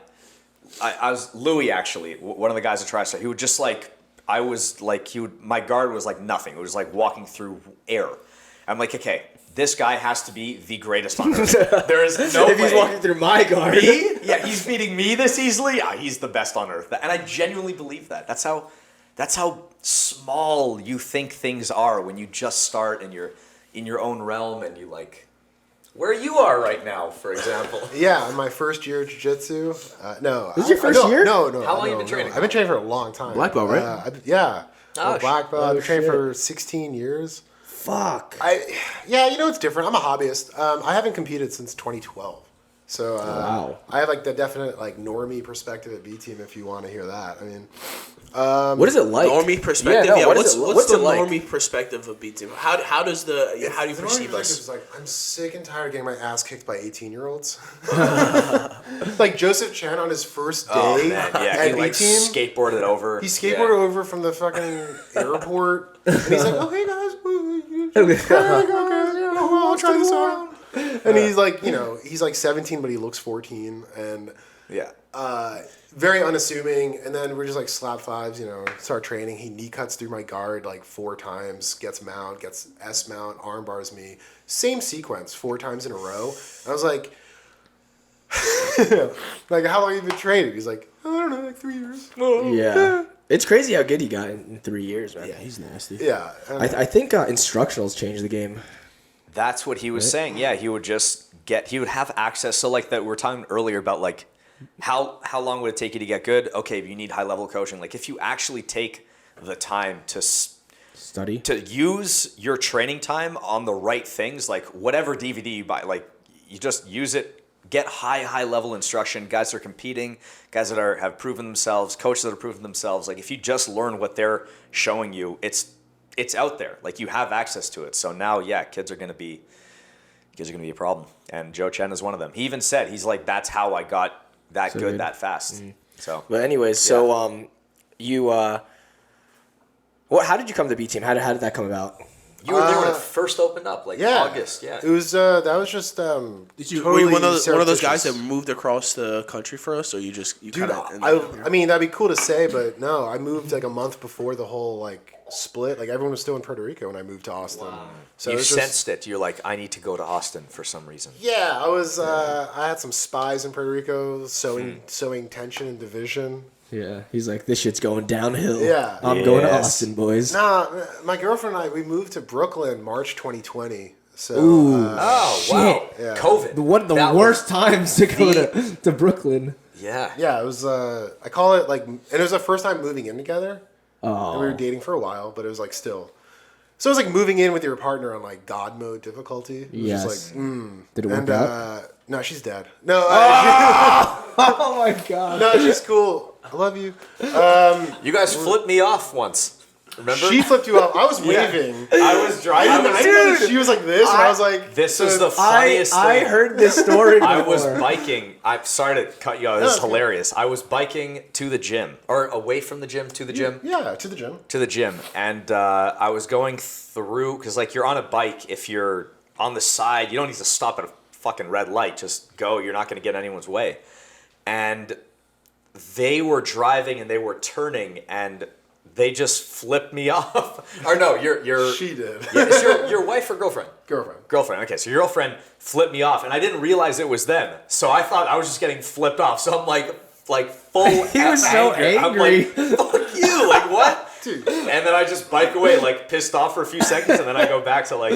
I was Louis actually, one of the guys at TriStar. He would just like I was like, my guard was like nothing. It was like walking through air. I'm like, okay, this guy has to be the greatest on earth. There is no If he's way. walking through my guard. Me? Yeah, he's beating me this easily. Yeah, he's the best on earth. And I genuinely believe that. That's how small you think things are when you just start and you're in your own realm and you like where you are right now, for example. Yeah, in my first year of jiu-jitsu. No. This is your first year? No. How long you been training? I've been training for a long time. Black belt, right? Yeah. Oh, I'm a black belt. I've been training shit. for 16 years. Fuck. Yeah, it's different. I'm a hobbyist. I haven't competed since 2012. So Wow. I have like the definite like normie perspective at B team if you want to hear that. I mean, What is it like? Normie perspective. Yeah, no, what's what's the it like? normie perspective of beat team? How do you the perceive normie us? is like I'm sick and tired of getting my ass kicked by 18-year-olds. Like Joseph Chen on his first day Oh man, yeah, at he like B team. skateboarded over. He skateboarded over from the fucking airport, and he's like, "Oh hey guys, I'll try this out." And he's like, he's like 17, but he looks 14, and Yeah. very unassuming. And then we're just like slap fives, start training. He knee cuts through my guard like 4 times, gets mount, gets S mount, arm bars me. Same sequence 4 times in a row. And I was like, like, how long have you been training? He's like, I don't know, like 3 years. Yeah. It's crazy how good he got in 3 years, man. Yeah, he's nasty. Yeah. I think instructionals changed the game. That's what he was saying. Yeah, he would have access. So like that we were talking earlier about like how long would it take you to get good? Okay, if you need high level coaching, like if you actually take the time to Study. to use your training time on the right things, like whatever DVD you buy, like you just use it, get high level instruction, guys that are competing, guys that have proven themselves, coaches that have proven themselves. Like if you just learn what they're showing you, it's out there. Like you have access to it. So now, yeah, kids are gonna be a problem. And Joe Chen is one of them. He even said, he's like, that's how I got that So good good. that fast. So But anyways, you how did you come to B team? How did that come about? you were there when it first opened up, like Yeah. August. Yeah. It was, that was just, Did you totally were you one of those guys that surreptitious. moved across the country for us, or you Dude, kind of? I mean, that'd be cool to say, but no, I moved like a month before the whole like split. Like everyone was still in Puerto Rico when I moved to Austin. So You it was just- sensed it. You're like, I need to go to Austin for some reason. Yeah, I was. I had some spies in Puerto Rico sowing tension and division. Yeah. He's like, this shit's going downhill. Yeah. I'm going to Yes. Austin, boys. Nah, my girlfriend and I we moved to Brooklyn March 2020. So Oh wow, Yeah. COVID. One of the That worst times to go the- to Brooklyn. Yeah. yeah, it was. I call it like, and it was the first time moving in together. Oh. And we were dating for a while, but it was like still. So it was like moving in with your partner on like God mode difficulty. It was Yes. just like, Did it work and out? no, she's dead. No, Oh my god. no, she's cool. I love you. You guys flipped me off once. Remember? She flipped you off. I was waving. I was driving. I didn't know that she was like this, and I was like, This is the I funniest thing. heard this story before. I was biking. I'm sorry to cut you off. This is okay. hilarious. I was biking to the gym, or away from the gym to the gym. Yeah, to the gym. To the gym, and I was going through because like you're on a bike. If you're on the side, you don't need to stop at a fucking red light. Just go. You're not going to get in anyone's way. And they were driving and they were turning and they just flipped me off. Or no, your She did. Yeah, it's your wife or girlfriend? Girlfriend. Girlfriend. Okay, so your girlfriend flipped me off, and I didn't realize it was them. So I thought I was just getting flipped off. So I'm like full. He was so anger. I'm angry. like, fuck you! Like what? Dude. And then I just bike away, like pissed off for a few seconds, and then I go back to like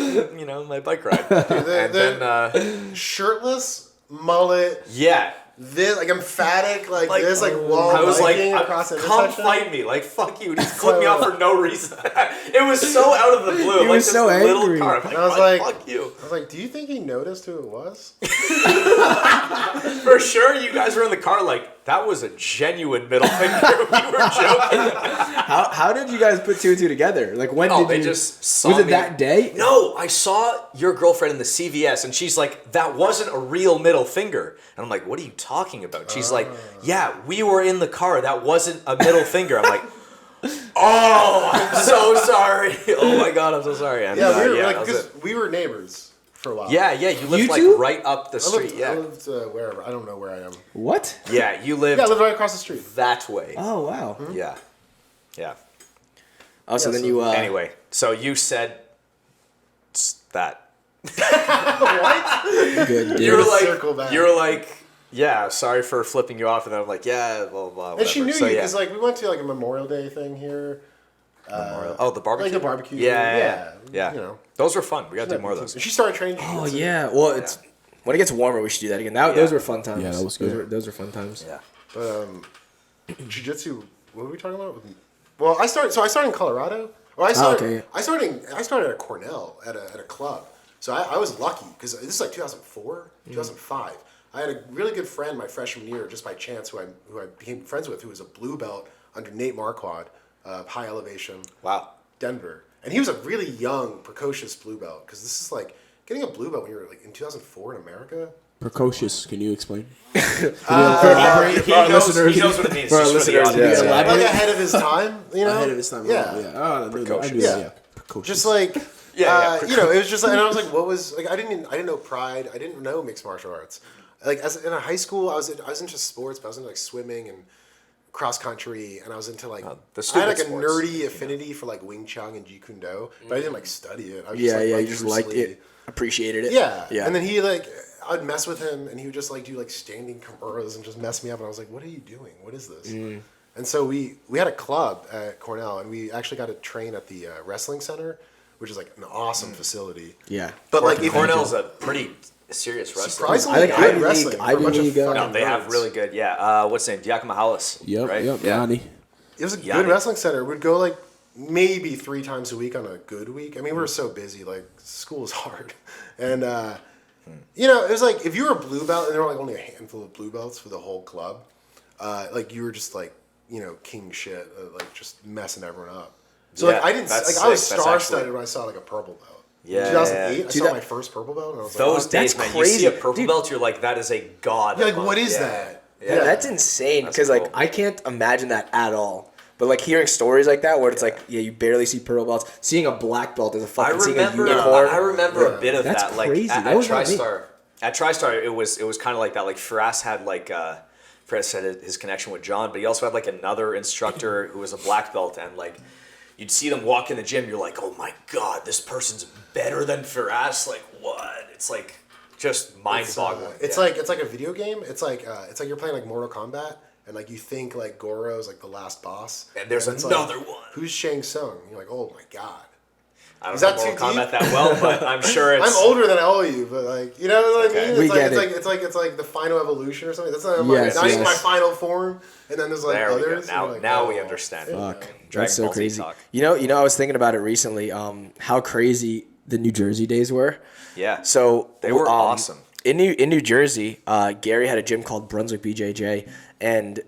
my bike ride. And then Shirtless, mullet, yeah. this like emphatic, like Like, this, like while I was like, biking across the come intersection. fight me. Like, fuck you. Just flip me off for no reason. It was so out of the blue. He like was this so little angry. car. I'm like, And I was "What? like- fuck you. I was like, do you think he noticed who it was? For sure, you guys were in the car like, that was a genuine middle finger. We were joking. How did you guys put 2 and 2 together? Like when Oh, did they you? just saw was it me. that day? No, I saw your girlfriend in the CVS, and she's like, that wasn't a real middle finger. And I'm like, what are you talking about? She's like, yeah, we were in the car. That wasn't a middle finger. I'm like, oh, I'm so sorry. Oh my God, I'm so sorry. And, Yeah, we were that like was because it. we were neighbors for a while. Yeah, you live You like two? right up the I street. lived, Yeah, I lived wherever. I don't know where I am. What? yeah, you lived Yeah, I lived right across the street. that way. Oh wow. Yeah, yeah. Oh, so then you Anyway, so you said that. What? good dude. Circle back. You were like, yeah, sorry for flipping you off, and then I'm like, yeah, blah blah. Whatever. And she knew so, you yeah. because like we went to like a Memorial Day thing here. Oh, the barbecue. Like the barbecue. Yeah. You know, Those were fun. We got to do more of those. She started training. Oh jiu-jitsu. yeah. Well, it's when it gets warmer, we should do that again. Those were fun times. Yeah, that was good. Those were fun times. Yeah. But jiu-jitsu. What were we talking about? Well, I started in Colorado. Well, I started at Cornell at a club. So I was lucky because this is like 2004, 2005. I had a really good friend my freshman year, just by chance, who I became friends with, who was a blue belt under Nate Marquardt, high elevation. Wow. Denver. And he was a really young, precocious blue belt, because this is like getting a blue belt when you were like in 2004 in America. Precocious. Can you explain? He knows what it means. For our just the listeners, audience. yeah. Like ahead of his time, you know? Ahead of his time. Yeah. Oh, Precocious. Yeah. Precocious. Just like, Yeah, you know, it was just like, and I was like, what was, like, I didn't know pride. I didn't know mixed martial arts. Like, in high school, I was into sports, but I was into like swimming and cross country, and I was into like, the I had like a stupid sports. nerdy affinity for like Wing Chun and Jeet Kune Do, but I didn't like study it. I was Yeah, just, like, you just Bruce liked Lee. it, appreciated it. Yeah. Yeah. And then he like, I'd mess with him, and he would just like do like standing Kimuras and just mess me up, and I was like, what are you doing? What is this? And so we had a club at Cornell, and we actually got to train at the wrestling center, which is like an awesome facility. Yeah. But like if Cornell's a pretty serious wrestler. surprisingly I think good Ivy wrestling. League- for a Ivy bunch of League, fucking No, they have nerds. really good. Yeah. What's his name? Giacomo Hallis. Yep. Right? Yep. Yeah. Yanni. It was a Yanni. good wrestling center. We'd go like maybe 3 times a week on a good week. I mean, we were so busy. Like school is hard, and you know, it was like if you were a blue belt, and there were like only a handful of blue belts for the whole club, like you were just like, you know, king shit, like just messing everyone up. So like Yeah, I didn't that's like I was sick. That's star-studded actually- when I saw like a purple belt. Yeah, 2008, yeah. I saw my first purple belt, and I was like, Those oh, days, that's man. You see a crazy. purple Dude. belt, you're like, that is a god. you're like, among- what is yeah. that? Yeah, that's insane That's because cool. like I can't imagine that at all. But like hearing stories like that where it's like you barely see purple belts, seeing a black belt is a I fucking seeing a remember. unicorn. I remember a bit of That's that. Like crazy. at, That was not me. TriStar. At TriStar, it was kind of like that. Like Firas had like Firas had his connection with John, but he also had like another instructor who was a black belt, and like you'd see them walk in the gym. You're like, oh my god, this person's better than Firas. Like what? It's like just mind-boggling. It's Yeah. like a video game. It's like you're playing like Mortal Kombat, and like you think like Goro's like the last boss, And there's it's another like, one. Who's Shang Tsung? You're like, oh my god. I don't Is know that Mortal too Kombat deep? that well, but I'm sure it's. I'm older than all of you, but like you know what Okay. I mean? We It's like get it's it. like it's like the final evolution or something. That's not Yes, not even my yes. final form. And then there's like There we go. others. and Now, you're like, now oh. we understand. Fuck, Dragon that's so Ball Z crazy. talk. You know, I was thinking about it recently. How crazy the New Jersey days were. Yeah. So They were awesome. In New Jersey, Gary had a gym called Brunswick BJJ, and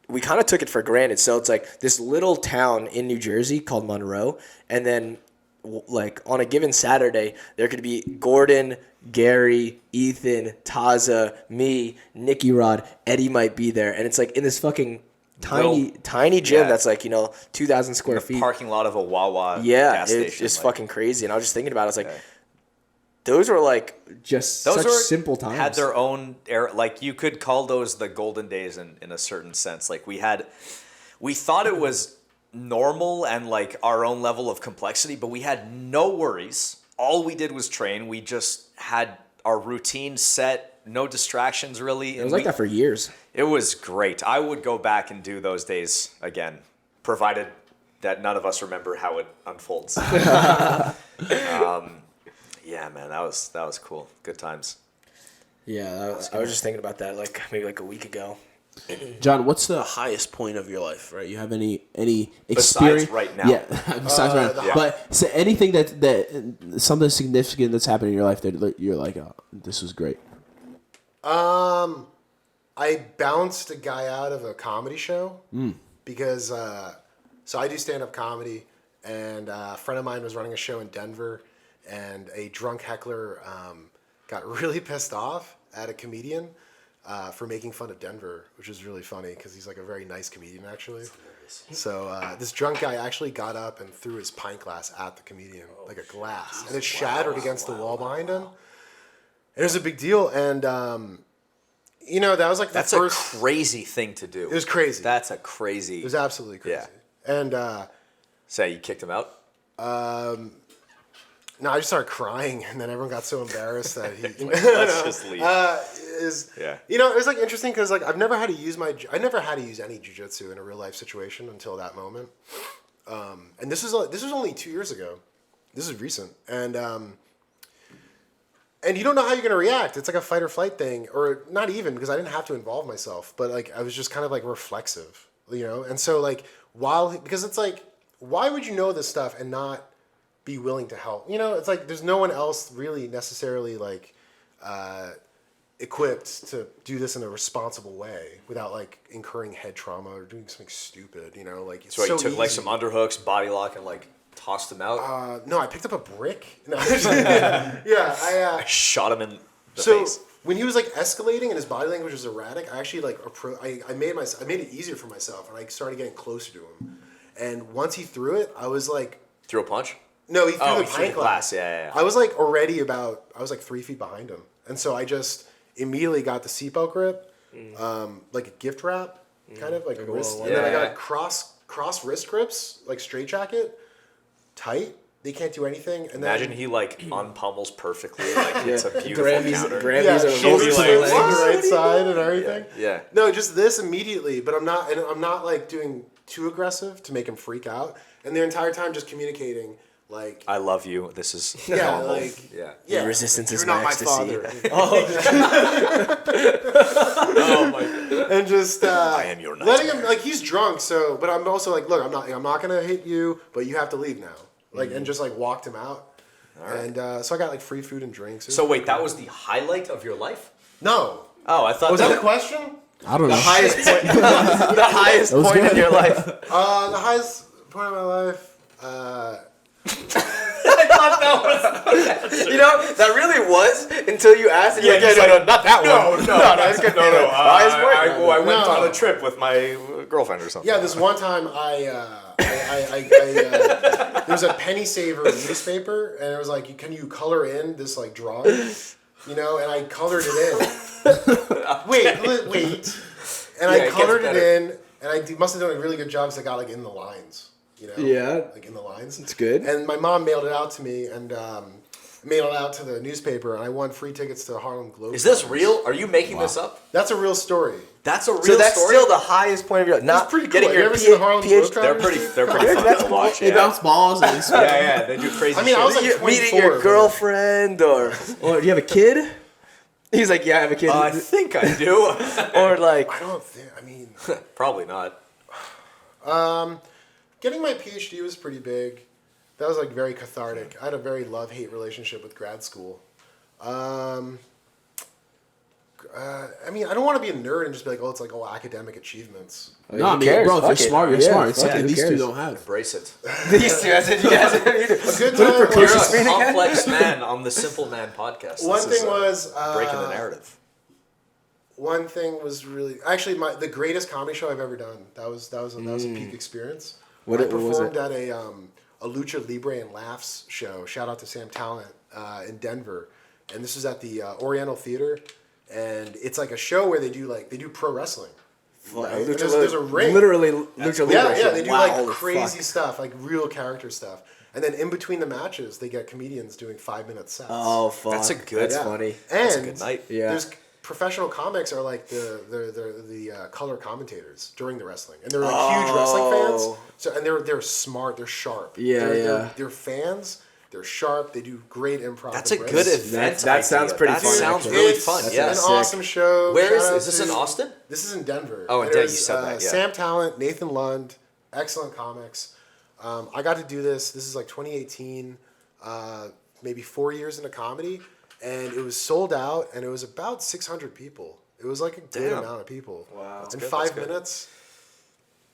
we kind of took it for granted. So it's like this little town in New Jersey called Monroe, and then like on a given Saturday, there could be Gordon, Gary, Ethan, Taza, me, Nicky Rod, Eddie might be there, and it's like in this fucking tiny gym yeah. that's like 2,000 square feet. Parking lot of a Wawa Yeah, gas it's station. just like, fucking crazy. And I was just thinking about it. I was like, Okay. those were like just those such were simple times. Had their own era. Like you could call those the golden days in a certain sense. Like we thought it was normal and like our own level of complexity, but we had no worries. All we did was train. We just had our routine set, no distractions really. It was like that for years. It was great. I would go back and do those days again, provided that none of us remember how it unfolds. Yeah, man, that was cool. Good times. Yeah, I was just thinking about that like maybe like a week ago. John, what's the highest point of your life? Right, you have any Besides experience right now? Yeah, besides right now. Yeah. But so anything that something significant that's happened in your life that you're like, oh, this was great. I bounced a guy out of a comedy show because so I do stand-up comedy, and a friend of mine was running a show in Denver, and a drunk heckler got really pissed off at a comedian for making fun of Denver, which is really funny because he's like a very nice comedian actually. So this drunk guy actually got up and threw his pint glass at the comedian, like a glass, and it shattered against the wall behind him. It was a big deal, and that was like the That's first. a crazy thing to do. It was crazy. That's a crazy. It was absolutely crazy. Yeah. And Say you kicked him out? No, I just started crying, and then everyone got so embarrassed that he. Let's just leave. Yeah. You know, it was like interesting because like I never had to use any jiu-jitsu in a real life situation until that moment. And this was only 2 years ago. This is recent, and you don't know how you're gonna react. It's like a fight or flight thing, or not even because I didn't have to involve myself, but like I was just kind of like reflexive, you know. And so like because it's like, why would you know this stuff and not be willing to help? You know, it's like there's no one else really necessarily like equipped to do this in a responsible way without like incurring head trauma or doing something stupid. You know, like it's So you took easy. like some underhooks, body lock, and like tossed him out. No, I picked up a brick. No, I Shot him in the so face. when he was like escalating and his body language was erratic, I actually like I made it easier for myself, and I started getting closer to him. And once he threw it, I was like, Threw a punch? no, he threw the he threw pint the glass. Yeah. I was like I was like 3 feet behind him, and so I just immediately got the seatbelt grip, like a gift wrap, kind of like a wrist, and then I got cross wrist grips, like straight jacket, tight. They can't do anything. And Imagine then, he like unpummels perfectly. Like it's a beautiful counter. yeah, Grammys are shoulders like, to what? the right side and everything. Yeah. No, just this immediately, but I'm not like doing too aggressive to make him freak out. And the entire time just communicating like, I love you. This is yeah, normal. like, yeah. yeah, resistance you're is not my my ecstasy. father. Oh my god. And just I am your letting nightmare. him like he's drunk, so but I'm also like, look, I'm not gonna hit you, but you have to leave now. Like and just like walked him out. And so I got like free food and drinks. So wait, that was the highlight of your life? No. Oh, I thought Was that a question? I don't know. the highest point in your life. The highest point of my life. You know, that really was until you asked. And No, not that one. No, that's good. No. Highest point. I went No. on a trip with my girlfriend or something. Yeah, this one time I there was a penny saver newspaper, and it was like, can you color in this like drawing? You know, and I colored it in. Wait. And I colored it in, and I must have done a really good job because I got like in the lines. You know? Yeah. Like in the lines. It's good. And my mom mailed it out to me, and mailed it out to the newspaper, and I won free tickets to Harlem Globetrotters. Is this real? Are you making this up? That's a real story. That's a real So that's story. still the highest point of your life. Not pretty cool. getting Have you your ever seen the Harlem PhD. Globetrotters? They're pretty fun to watch. They bounce balls and they Yeah, they do crazy I mean, shit. I was like You're 24. meeting your but- girlfriend, or do you have a kid? He's like, yeah, I have a kid. I think I do. Or like, I don't think. I mean, Probably not. getting my PhD was pretty big. That was like very cathartic. I had a very love-hate relationship with grad school. I mean, I don't want to be a nerd and just be like, oh, it's like all academic achievements. No, I who mean, cares? bro, if you're Fuck it. smart, you're Yeah, smart. It's fuck something it, who these two cares? don't have. Embrace it. these two, I said, you guys. A good You're time. a Precocious screen again? complex man on the Simple Man podcast. One This is, thing was breaking the narrative. One thing was really actually the greatest comedy show I've ever done. That was a peak experience. What I was it? performed at a Lucha Libre and Laughs show. Shout out to Sam Talent in Denver, and this was at the Oriental Theater, and it's like a show where they do pro wrestling. Right? And there's a ring. Literally, Lucha Libre. Yeah, they do Wow, like holy crazy fuck. stuff, like real character stuff. And then in between the matches, they get comedians doing 5-minute sets. Oh fuck, That's a good- That's Yeah. funny. And That's a good night. Yeah. there's professional comics are like the color commentators during the wrestling, and they're like huge wrestling fans. So and they're smart, they're sharp. Yeah. They're fans. They're sharp. They do great improv. That's a and good riffs. event. That sounds idea. pretty That fun, sounds actually. really It's fun. an Yes. awesome show. Where Shout out is this to- in Austin? This is in Denver. Oh, in And Denver, it was, you said that, yeah. Sam Talent, Nathan Lund, excellent comics. I got to do this. This is like 2018, maybe 4 years into comedy, and it was sold out, and it was about 600 people. It was like a good Damn. amount of people. Wow. That's In good, 5 that's good. minutes,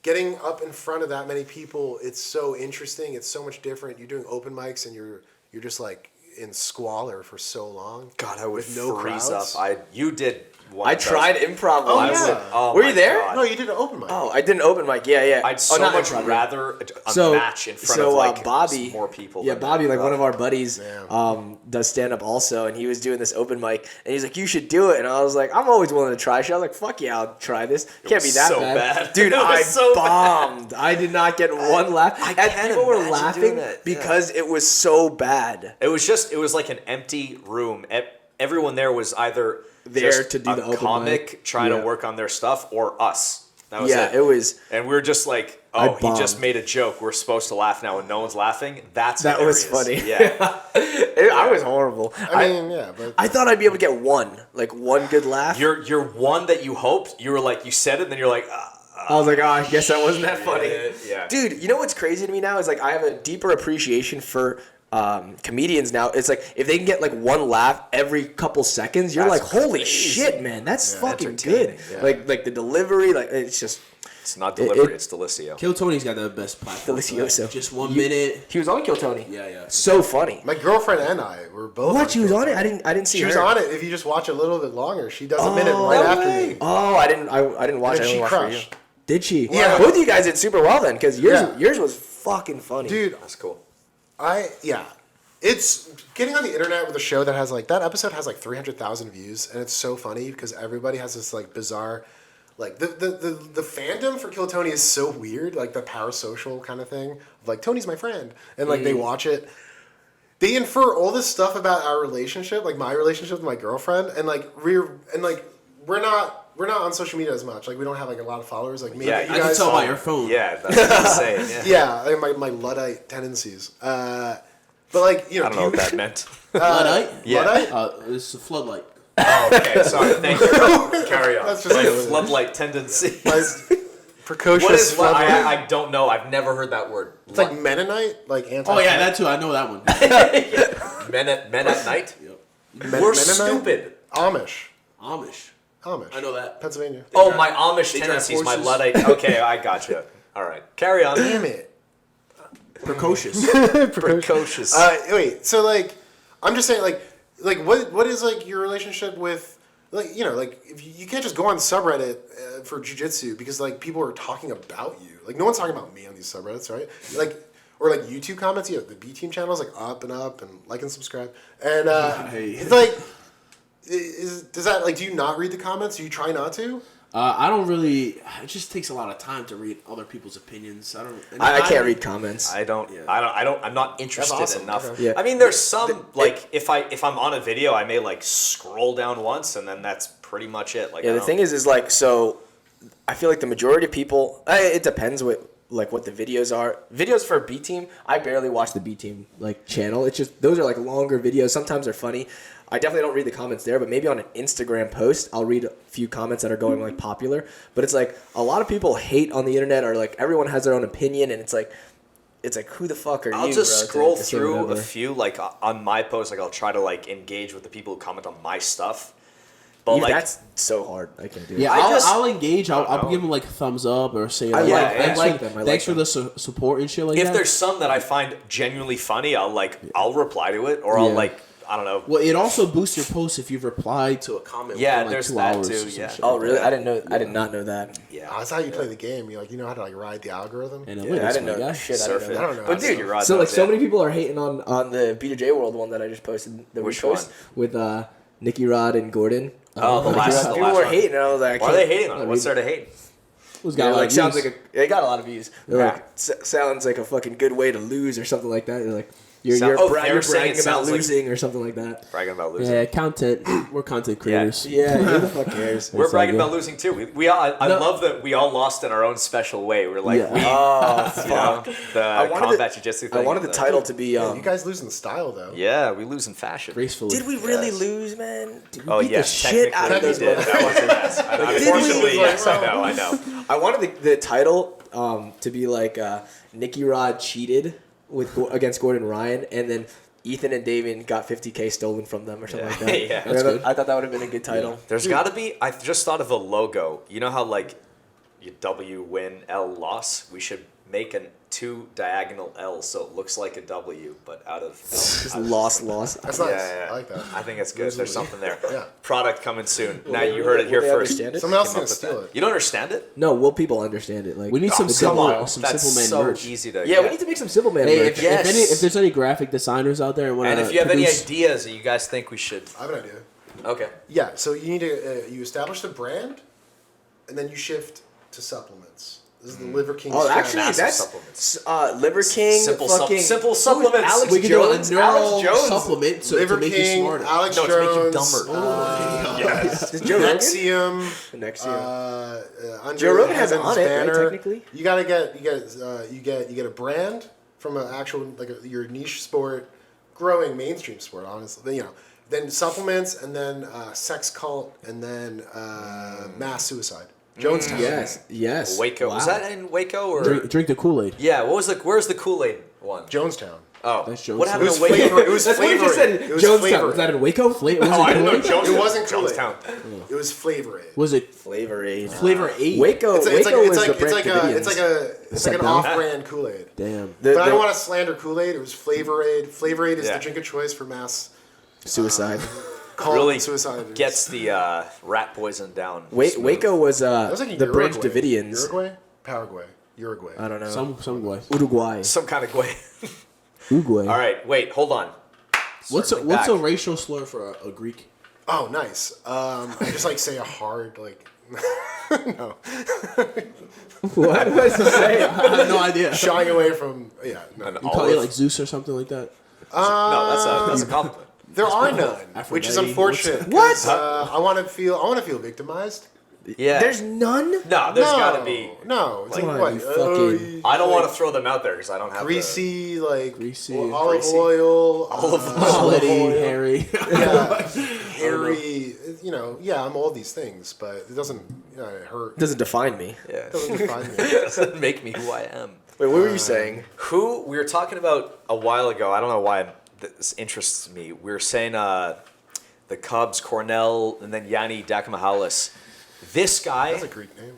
getting up in front of that many people, it's so interesting. It's so much different. You're doing open mics, and you're just like in squalor for so long. God, I would with no freeze crowds. up. You did one. I of those. tried improv Oh, once. yeah. Oh, Were my you there? God. No, you did an open mic. Oh, I did an open mic. Yeah. I'd so not much improv, yeah. rather a match in front of like Bobby, more people. Yeah, than Bobby, that. like one of our buddies, Damn. does stand up also, and he was doing this open mic, and he's like, "You should do it," and I was like, "I'm always willing to try." So I was like, "Fuck yeah, I'll try this." Can't was be that so bad, bad. dude. It was I so bombed. I did not get one laugh. I And can't people were imagine laughing doing that, yeah. because it was so bad. It was like an empty room. Everyone there was either There just to do a the open comic mic. trying Yeah. to work on their stuff, or us. That was Yeah, it was. And we were just like, I oh, he just bombed. made a joke. We're supposed to laugh now, and no one's laughing. That Was funny. Yeah. I was horrible. I mean, yeah, but I thought I'd be able to get one good laugh. You're one that you hoped. You were like, you said it, and then you're like, I was like, oh, I guess that wasn't that funny. yeah. Dude, you know what's crazy to me now is like I have a deeper appreciation for comedians now. It's like if they can get like one laugh every couple seconds, you're That's like, holy crazy. shit, man, that's fucking good. entertaining, yeah. Like the delivery, like it's just It's not delivery, it- it's Delicio. Kill Tony's got the best platform. Delicioso. Just 1 minute. he was on Kill Tony. Yeah. So funny. my girlfriend and I were both. What? She was on it? Kill Tony. I didn't see She her. was on it. If you just watch a little bit longer, she does a minute right no after way. me. Oh, I didn't watch. And I she only watched for you. crushed. Did she? Yeah. Both of you guys did super well then, because Yeah. yours was fucking funny. Dude, That's cool. It's getting on the internet with a show that has like that episode has like 300,000 views, and it's so funny because everybody has this like bizarre, like the fandom for Kill Tony is so weird, like the parasocial kind of thing, of like Tony's my friend, and like they watch it. They infer all this stuff about our relationship, like my relationship with my girlfriend, and like we're not on social media as much. Like we don't have like a lot of followers. Like maybe Yeah, you I can guys tell by your phone. Yeah, that's what I'm saying. Yeah. yeah, like my Luddite tendencies. But like you know, I don't know what that meant. Luddite? Yeah. Luddite? It's a floodlight. Oh, okay, sorry. Thank you. Carry on. That's just My what it is. floodlight tendency. My precocious What is floodlight. I don't know. I've never heard that word. It's like Mennonite, like anti. Oh yeah, that too. I know that one. Men at night. We're Mennonite? stupid. Amish. Amish. Amish. I know that. Pennsylvania. Oh, my Amish They drive tendencies, my horses. Luddite. Okay, I gotcha. All right, carry on. Damn it. Precocious. Precocious. Wait. So like, I'm just saying like what is like your relationship with like you know like if you can't just go on subreddit for jiu-jitsu because like people are talking about you. Like no one's talking about me on these subreddits, right? Like. Or like YouTube comments, you know, the B Team channels like up and like and subscribe. And it's like, does that like? Do you not read the comments? Do you try not to? I don't really. It just takes a lot of time to read other people's opinions. I can't read comments. I don't. I'm not interested awesome. enough. Okay. Yeah. I mean, there's some like if I'm on a video, I may like scroll down once, and then that's pretty much it. Like Yeah, the thing is like, so I feel like the majority of people, it depends what the videos are. Videos for B Team, I barely watch the B Team like channel. It's just, those are like longer videos. Sometimes they're funny. I definitely don't read the comments there, but maybe on an Instagram post, I'll read a few comments that are going like popular. But it's like a lot of people hate on the internet, or like everyone has their own opinion, and it's like who the fuck are I'll you? just bro, scroll to say through whatever. a few like on my posts. Like I'll try to like engage with the people who comment on my stuff. But Even like that's so hard. I can't do it. Yeah, I I'll engage. I'll know. give them like a thumbs up or say I like, like- thanks, I like for, them. I thanks like for the support and shit like if that. there's some that I find genuinely funny, I'll reply to it, or I'll Yeah. like I don't know. Well, it also boosts your post if you've replied to a comment. Yeah, within, like, there's 2 that hours too, or some yeah. shit Oh like really? that. I didn't know. I did not know that. Yeah, That's how you play the game. You know how to like ride the algorithm. And Yeah, I didn't know that. that shit. Surf I it. didn't I know don't that. know. But dude, Nicky Rod so like knows, so yeah. many people are hating on the BJJ World one that I just posted. The Which repost one? with Nicky Rod and Gordon. Oh, the Nicky last- Rod. the People last were one. hating, and I was like, I Why are they can't- hating on it? What's there to hate? Who's Yeah, got like sounds views? like it got a lot of views. They're Yeah. like sounds like a fucking good way to lose or something like that. They're like you're They were you're saying bragging it about sounds like- losing or something like that. Bragging about losing. Yeah, content. We're content creators. Yeah, who the fuck cares? We're It's bragging like, about losing too. We all, I No. love that we all lost in our own special way. We're like, Yeah. Oh you know, fuck! the wanted combat the- jiu-jitsu thing. I wanted the title to be. You guys lose in style though. Yeah, we lose in fashion. Gracefully. Did we really Yes. lose, man? Did we Oh beat yes, the shit out technically of we those did. That was a mess. Unfortunately, we? yes, I know. I wanted the title to be like Nicky Rod cheated against Gordon Ryan, and then Ethan and Damien got 50K stolen from them or something like that. Yeah. That's good. I thought that would have been a good title. There's got to be. I just thought of a logo. You know how like you W win, L loss. We should make two diagonal L's so it looks like a W, but out of Just lost. That's nice. Yeah. I like that. I think it's good. There's something there. Yeah. Product coming soon. Now you heard it here Will they first. understand it? Someone else is Came gonna up with steal that. it. You don't understand it? No, will people understand it? Like We need some Come simple, on. some That's simple man so merch. easy to yeah, get. we need to make some Simple Man Hey, merch. if there's any graphic designers out there and want And to if you have any produce, ideas that you guys think we should, I have an idea. okay. Yeah, so you need to you establish the brand, and then you shift to supplements. This is the Liver King. Oh, strategy. actually, Massive that's supplements. Liver King. Simple fucking simple supplements. Alex we could Jones. do a neural Alex Jones. supplement to Liver make you King, smarter. Alex No, to make you Jones, dumber. Is Joe Rogan? Nexium, Nexium. under Joe Rogan has Heaven's on it, right, banner. technically? You gotta get a brand from an actual your niche sport, growing mainstream sport. Honestly, then supplements, and then sex cult, and then mass suicide. Jonestown. Yes. Waco. Wow. Was that in Waco or? Drink the Kool-Aid. Yeah. Where's the Kool-Aid one? Jonestown. Oh, That's Jonestown. what It happened was to Waco? flavor. It was That's what you just flavoring. said. It was Jonestown. flavoring. Was that in Waco? Was Oh, I it didn't know Kool-Aid? Jonestown. It wasn't Kool-Aid. Jonestown. It was Flavor Aid. Was it Flavor Aid. Flavor 8? Waco. It's Waco like was the it's Brent like Davidians. an off-brand Kool-Aid. Damn. But I don't want to slander Kool-Aid. It was Flavor Aid. Flavor Aid is Yeah. the drink of choice for mass Suicide. cult Really suicide. gets the rat poison down. Waco was That was like the Brent Uruguay. Davidians. Uruguay. I don't know. Some way. Uruguay. Some kind of way. Uruguay. All right, wait, hold on. What's Circling a back. racial slur for a Greek? Oh, nice. I just say a hard no. What was I saying? I have no idea. Shying away from no. An You call it olive? like Zeus or something like that? No, that's a compliment. There are none, which is Aphrodite. unfortunate. What? 'cause, I want to feel victimized. Yeah. There's none. no, there's got to be. No, it's Come like on, what? you fucking- I don't want to throw them out there because I don't have Greasy, Greasy. olive Greasy. oil, Slutty, hairy. yeah, hairy. I'm all these things, but it doesn't it hurt. Doesn't define me. The, yeah. It doesn't define me. It doesn't make me who I am. Wait, what were you saying? Who we were talking about a while ago. I don't know why this interests me. We were saying the Cubs, Cornell, and then Yanni Dakamahalis. This guy. That's a Greek name.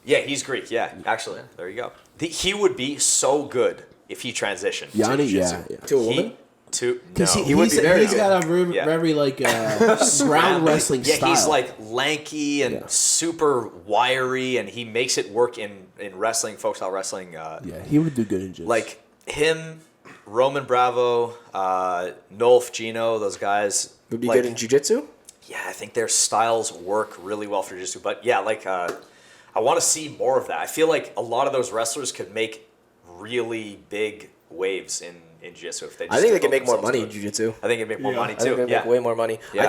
Yeah, he's Greek. Yeah, actually, there you go. He would be so good if he transitioned. Yanni, to jiu-jitsu. yeah. To a woman? Because No. He would be very he's good. got a very, Yeah. very like ground wrestling Yeah, style. he's like lanky and Yeah. super wiry, and he makes it work in wrestling, folk style wrestling. yeah, he would do good in jiu. Like him, Roman Bravo, Nolf, Gino, those guys. Would be like, good in jiu-jitsu? Yeah, I think their styles work really well for jiu-jitsu. But yeah, I want to see more of that. I feel like a lot of those wrestlers could make really big waves in jiu-jitsu if they just I think they devote could make more themselves money to in it. jiu-jitsu. I think it'd make more money I think too. they Yeah, make way more money. Yeah.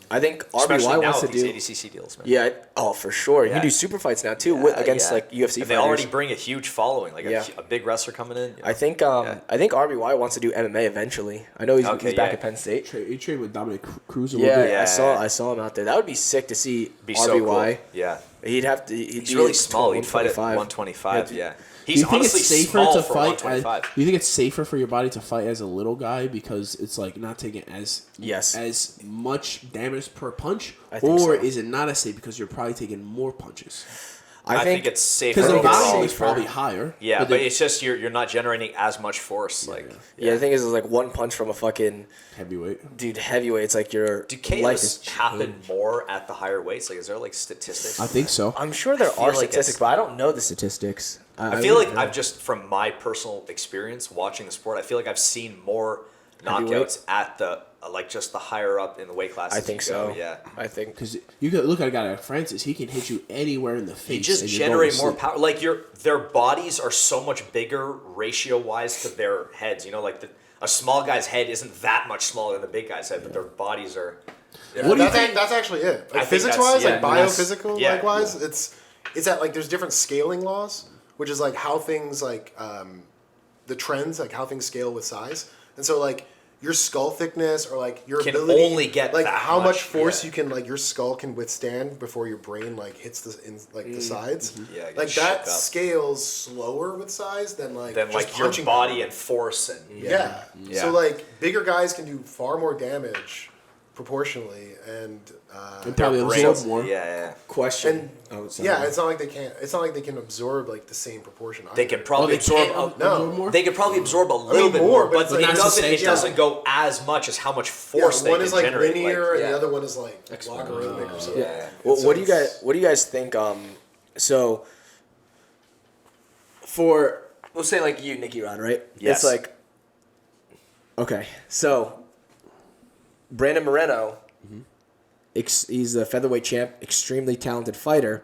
I think especially RBY now wants to with these do. ADCC deals, man. Yeah. Oh, for sure. You Yeah. can do super fights now too Yeah, against yeah. like UFC And they fighters. already bring a huge following, like Yeah. a big wrestler coming in. I think RBY wants to do MMA eventually. I know he's back yeah. at Penn State. he trained with Dominic Cruz a little Yeah, bit. Yeah. I saw him out there. That would be sick to see Be RBY. so cool. Yeah. He's He's really small. He'd fight at 125. Yeah. Do He's you think honestly it's safer small to for fight? 125. Do you think it's safer for your body to fight as a little guy because it's like not taking as much damage per punch, I think or so. is it not as safe because you're probably taking more punches? I think it's safer Because the overall. volume is probably higher. Yeah, but then- it's just you're not generating as much force. Yeah, the thing is like one punch from a fucking heavyweight. heavyweight. It's like your Do life is KOs happen changed. more at the higher weights? Like, is there like statistics? I think so. I'm sure there feel are like statistics, it's- but I don't know the statistics. I feel like I've just, from my personal experience watching the sport, I feel like I've seen more Heavyweight? knockouts at the just the higher up in the weight class. I think so. Yeah. I think Because you could look at a guy like Francis, he can hit you anywhere in the face. You just and you're going generate to more sleep. power. Like their bodies are so much bigger ratio wise to their heads. You know, like a small guy's head isn't that much smaller than the big guy's head, but their bodies are. What do you think? That's actually it. I Like think physics wise, that's- like yeah, biophysical yeah, wise, it's that like there's different scaling laws, which is like how things like the trends, like how things scale with size, and so like your skull thickness or like your Can ability, only get like that how much much, force yeah. you can like your skull can withstand before your brain like hits the sides. Yeah, it like gets that shook up. scales slower with size than like Than just like your punching body and force and Yeah. Yeah. So like bigger guys can do far more damage proportionally, and probably absorb more. Yeah. Question. yeah, it's not like they can't. It's not like they can absorb like the same proportion. They either. can probably absorb. No. more. They could probably absorb a little bit more, more, but but it's it not doesn't. the It same. doesn't go as much as how much force they one can is like generate. linear, and yeah. the other one is like logarithmic or something. Yeah. Well, So what do you guys think? So for we'll say like you, Nicky Rod, right? Yes. It's like okay, so Brandon Moreno, he's a featherweight champ, extremely talented fighter.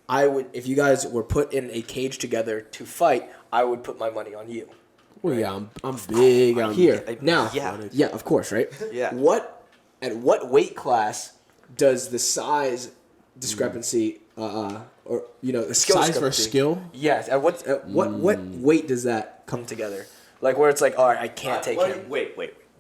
I would, if you guys were put in a cage together to fight, I would put my money on you. Well, yeah, I'm big. I'm Here now, yeah. of course, right? Yeah. At what weight class does the size discrepancy, or the skill size discrepancy? versus skill. Yes. At what weight does that come together? Like where it's like, all right, I can't take him. Wait.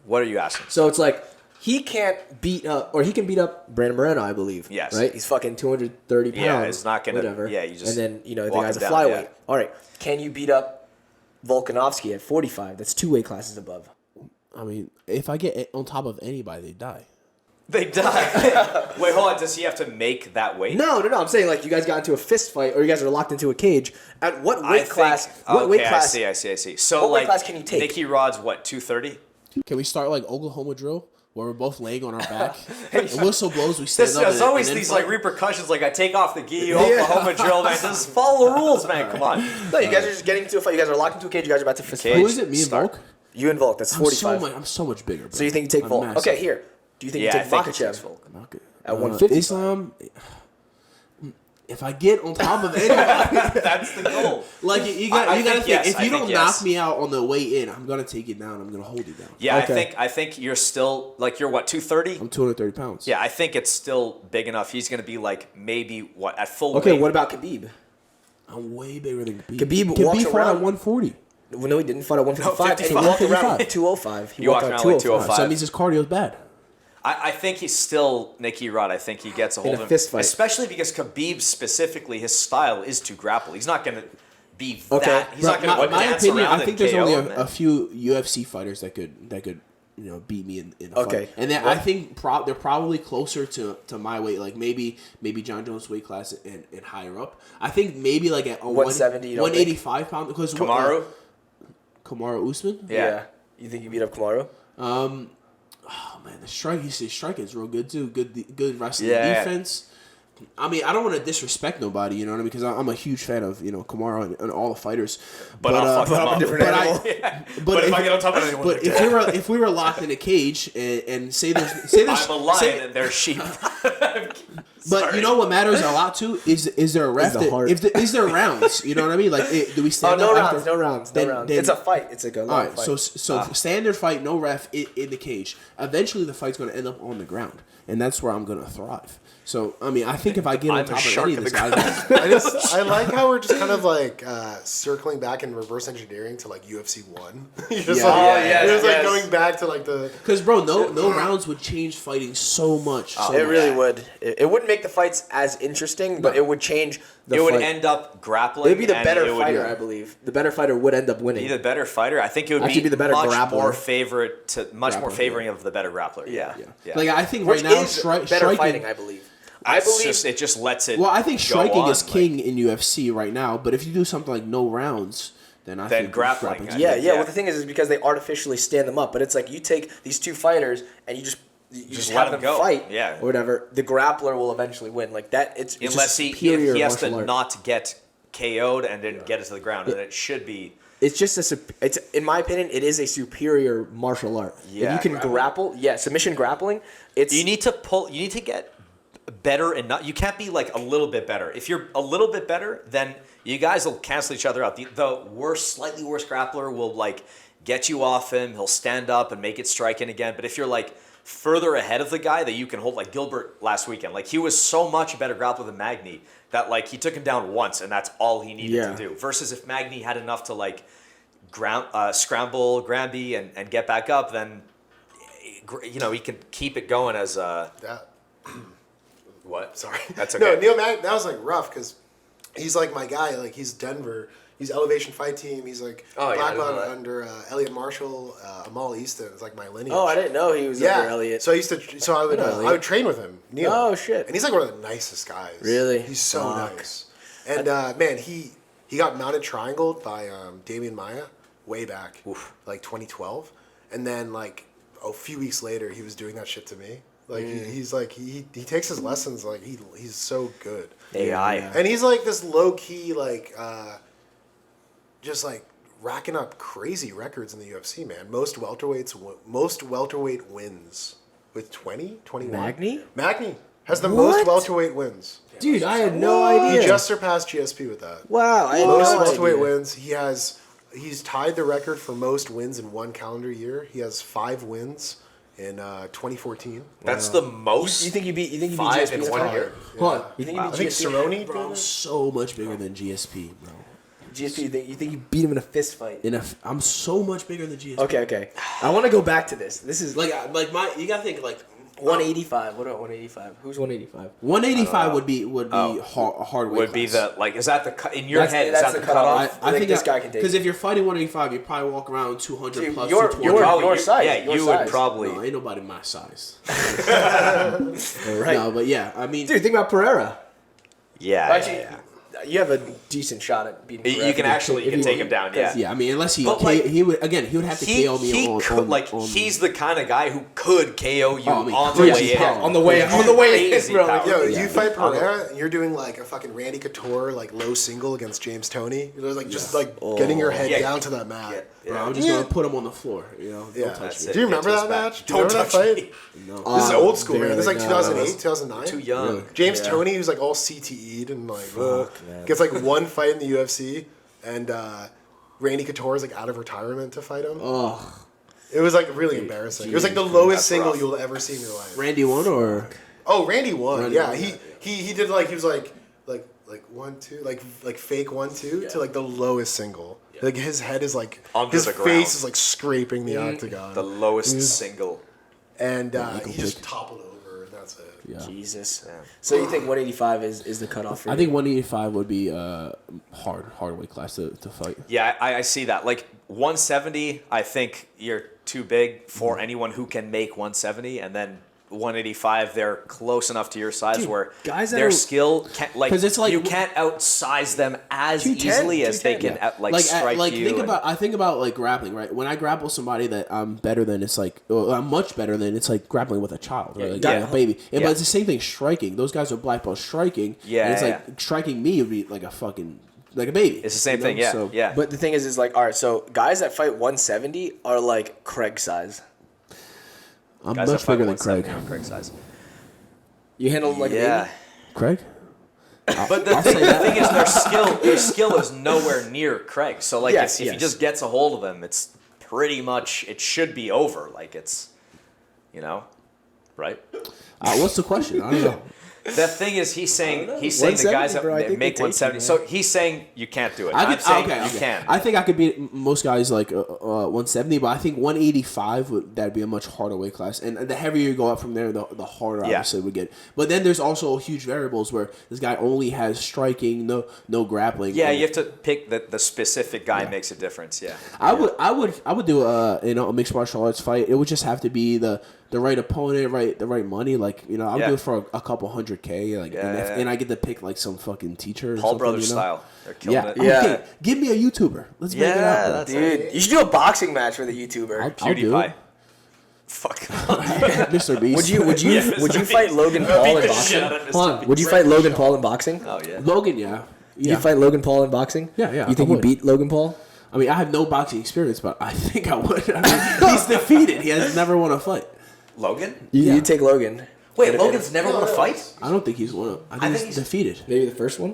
What are you asking? So it's like he can't beat up, or he can beat up Brandon Moreno, I believe. Yes. Right. He's fucking 230 pounds. Yeah, it's not gonna. Whatever. Yeah, you just. and then the walk guy's a him down, flyweight. yeah. All right. Can you beat up Volkanovski at 45? That's 2 weight classes above. I mean, if I get on top of anybody, they die. They die. Wait, hold on. Does he have to make that weight? No. I'm saying like you guys got into a fist fight, or you guys are locked into a cage. At what weight class? Okay, weight class? I see. So what weight like, class can you take? Nicky Rod's what, 230? Can we start like Oklahoma drill, where we're both laying on our back? And whistle blows, we stand up. There's always and then these fight? like repercussions. Like I take off the gi, Oklahoma drill, man. Just follow the rules, man. Come on. No, you guys are just getting into a fight. You guys are locked into a cage. You guys are about to fist fight. Who is it? Me and Start. Volk? You and Volk. That's 45. I'm so much bigger. Bro. So you think you take I'm Volk? massive. Okay, here. Do you think Yeah, you I take think he takes Makachev Volk. Okay. at 150? Islam. If I get on top of anybody, That's the goal. like you got to think. yes, If I you think don't yes. knock me out on the way in, I'm gonna take it down. I'm gonna hold it down. Yeah, Okay. I think you're still like you're what, 230? I'm 230 pounds. Yeah, I think it's still big enough. He's gonna be like maybe what at full Okay, weight. what about Khabib? I'm way bigger than Khabib. Khabib walks fought around- at 140. Well, no, he didn't fight at 155, and he 55. walked around 55. 205. He walked around like 205. So that means his cardio is bad. I think he's still Nicky Rod. I think he gets a hold a of him, fist fight. especially because Khabib specifically, his style is to grapple. He's not gonna be Okay. that. He's not gonna my dance opinion, around I think and there's KO only him, a man. few UFC fighters that could beat me in a Okay. fight. And then I think they're probably closer to my weight, like maybe John Jones' weight class and higher up. I think maybe like at 170, you don't 185 pounds because Kamaru. Kamaru Usman. Yeah. You think you beat up Kamaru? Oh man, his striking is real good too. Good wrestling Yeah. defense. I mean, I don't want to disrespect nobody, you know what I mean? Because I'm a huge fan of Kamaru and all the fighters. But I'll fuck him up. different animal. But if I get on top of anyone, But if we were locked in a cage and say there's I'm a lion and they're sheep. but you know what matters a lot too is there a ref? the heart. Is there rounds? You know what I mean? Like do we stand up after? No rounds. Then- It's a fight. It's like a All long right, fight. so standard fight, no ref in the cage. Eventually, the fight's going to end up on the ground, and that's where I'm going to thrive. So, I mean, I think if I get on I'm a top of shark any in of the this guy, I like how we're just kind of like circling back and reverse engineering to like UFC 1. You're just Yeah. like, Oh, yes, you're just like yes. going back to like the. because bro, no rounds would change fighting so much. So It much. really would. It wouldn't make the fights as interesting, but it would change the It would fight. end up grappling. It would be the and better it would fighter, I believe. The better fighter would end up winning. Be the better fighter. I think it would Actually be the better much grappler. more more Grappler, favoring of the better grappler. Yeah. Like I think Which right now, is better striking. fighting, I believe. It just lets it. Well, I think go striking on, is king in UFC right now. But if you do something like no rounds, then I think grappling, grappling's I Yeah, think, yeah. yeah. Well, the thing is because they artificially stand them up. But it's like you take these two fighters and you just let have them them go. fight, Yeah. or whatever. The grappler will eventually win. Like that. It's unless just he superior has to martial art. not get KO'd and then get it to the ground, and it should be. It's just it's in my opinion, it is a superior martial art. Yeah, if you can grapple, submission grappling. You need to get better and not. You can't be like a little bit better. If you're a little bit better, then you guys will cancel each other out. The slightly worse grappler will like get you off him. He'll stand up and make it striking again. But if you're like further ahead of the guy that you can hold, like Gilbert last weekend, like he was so much a better grappler than Magny that like he took him down once and that's all he needed to do. Versus if Magny had enough to like scramble Granby and get back up, then he can keep it going as That. what? Sorry. That's okay. No, Neil Magny, that was like rough because he's like my guy. Like he's Denver. He's Elevation Fight Team. He's like Oh, yeah, I black didn't know belt that. under Elliot Marshall, Amal Easton. It's like my lineage. Oh, I didn't know he was under Elliot. So I used to. So I would. Elliot. I would train with him. Neil. Oh, shit. And he's like one of the nicest guys. Really? He's so Fuck. nice. And man, he got mounted triangled by Damien Maya way back, like 2012. And then like a few weeks later, he was doing that shit to me. Like he's like he takes his lessons like he's so good. AI. And he's like this low key like just like racking up crazy records in the UFC, man. Most welterweight wins with 20, 21. Magny has the most What? welterweight wins. Dude, I had no idea. He just surpassed GSP with that. Wow, I had Most no welterweight idea. wins. He's tied the record for most wins in one calendar year. He has 5 wins in 2014. That's the most. You think you beat 5 GSP in in 1 time? year? Hold on. You think you I beat think GSP? Cerrone. Bro, I'm so much bigger than GSP, bro. GSP, you think you beat him in a fist fight? I'm so much bigger than GSP. Okay. I want to go back to this. This is Like my, you gotta think like 185. What about 185? Who's 185? 185 would be hard weight Would be class. the like? Is that the in your That's- head? Is that's that the the cutoff? cutoff. I think this guy can take Because it. if you're fighting 185, you probably walk around 200 Dude, plus. you're- 220. your size, Yeah, your you would size. probably. No, ain't nobody my size. Right. No, but yeah, I mean, Dude, think about Pereira. Yeah. Actually, yeah. you have a decent shot at beating Pereira. You can actually if take him down. Yeah. yeah, I mean, unless he But, like, he would have to KO me he on, could, on, like on he's the kind of guy who could KO you Oh, I mean, on the crazy way in. power. on the way in, Crazy bro. power. Yo, Yeah. you fight Pereira, and you're doing like a fucking Randy Couture like low single against James Toney. You're like just like getting your head Yeah. down to that mat. Bro, I'm just Yeah. gonna put him on the floor. You know, Yeah. don't touch That's me. it. Do you remember Get to that his back. match? Do you remember that Don't touch fight? No. This is old school, man. This is like barely, 2008, 2009. Too young. James Yeah. Toney, who's like all CTE'd and like man. gets like one fight in the UFC, and Randy Couture is like out of retirement to fight him. Ugh. It was like really embarrassing. It was like the lowest That's single rough. you'll ever see in your life. Randy won or Oh, Randy won. Randy Yeah, won, he did like he was like 1-2, like fake 1-2 to like the lowest single. Like his head is like Under his the face ground. is like scraping the octagon, The lowest single. and ankle he just pick. toppled over, and that's it. yeah. Jesus. So you think 185 is the cutoff for you? I think 185 would be hard weight class to fight. Yeah, I see that. Like 170, I think you're too big for anyone who can make 170, and then 185, they're close enough to your size Dude, where guys that their are- skill can't like 'Cause it's like- you can't outsize them as 210, easily as they 210, can like strike you. think and- about I think about like grappling, right? When I grapple somebody that I'm better than, it's like I'm much better than. It's like grappling with a child, right? Like, Yeah. a baby. Yeah. But it's the same thing. Striking. Those guys are black belt striking. Yeah, and it's yeah, like striking me would be like a fucking like a baby. It's the same you know? thing, yeah, So, yeah. But the thing is like, all right, so guys that fight 170 are like Craig size. I'm Guys that much fight bigger than 170 Craig. are Craig's size. You handle them like a Yeah. baby? Craig. But the thing is, their skill is nowhere near Craig. So like, Yes, if he yes. just gets a hold of them, it's pretty much it should be over. Like it's, right? What's the question? I don't know. The thing is, he's saying the 170, guys that bro, I think make they take you, 170. man. So he's saying you can't do it. I I'm could, saying okay. you can. I think I could beat most guys like 170, but I think 185 that'd be a much harder weight class. And the heavier you go up from there, the harder Yeah. obviously it would get. But then there's also huge variables where this guy only has striking, no grappling. Yeah, and you have to pick the specific guy makes a difference. Yeah. I would do a mixed martial arts fight. It would just have to be the right opponent, the right money. Like I would Yeah. do it for a couple $100K. Like Yeah, yeah. and I get to pick like some fucking teacher. Or Paul something, Brothers you know? style. They're killing Yeah, it. Yeah. Okay, give me a YouTuber. Let's make it Yeah, happen. that's Dude, you should do a boxing match with a YouTuber. I'll do PewDiePie. it. Fuck. Mr. Beast. Would you Yeah, would you Mr. fight Beast. Logan Beat Paul in the shit boxing? out of Mr. Hold on, Beast. Would you fight Logan Paul in boxing? Oh yeah. Logan? Yeah. You fight Logan Paul in boxing? Yeah, yeah, You think I you would. beat Logan Paul? I mean, I have no boxing experience, but I think I would. I mean, he's defeated. He has never won a fight. Logan? You take Logan. Wait, Logan's never won a fight? I don't think he's won. I think he's defeated. Maybe the first one?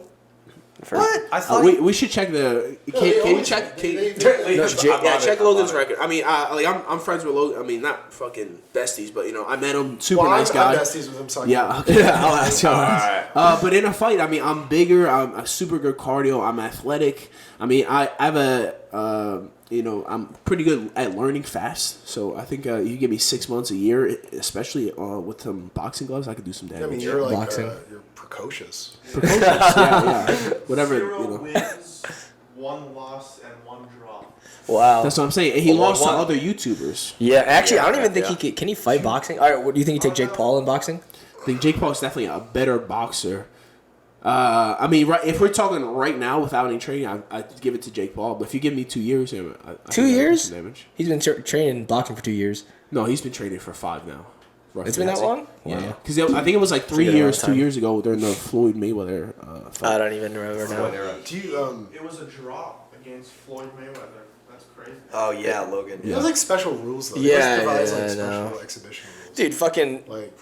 What? I thought. We should check the. Can you check? Check Logan's record. I mean, I'm friends with Logan. I mean, not fucking besties, but I met him. Super Well, nice I'm guy. besties with him, so I Yeah, okay. I'll ask you. Alright. But in a fight, I mean, I'm bigger. I'm a super good cardio. I'm athletic. I mean, I have I'm pretty good at learning fast. So I think you give me 6 months, a year, especially with some boxing gloves, I could do some damage. I mean, you're like Boxing. you're precocious. Precocious, yeah. Whatever, 0 wins, 1 loss and 1 draw. Wow. That's what I'm saying. And he Well, lost to one- other YouTubers. Yeah, actually, I don't even think yeah. he can he fight boxing? All right, what do you think he take Jake Paul in boxing? I think Jake Paul is definitely a better boxer. I mean, right, if we're talking right now without any training, I'd give it to Jake Paul. But if you give me 2 years, I 2 think I can do years? some damage. He's been training boxing for 2 years. No, he's been training for 5 now. Roughly. It's been that long? Yeah, because I think it was like 3 good amount years, of 2 time. years ago during the Floyd Mayweather fight. I don't even remember now. Do you It was a draw against Floyd Mayweather. That's crazy. Oh yeah, Logan. It was like special rules though. Yeah, They devise, yeah, like I special know. exhibition rules. Dude, fucking, Like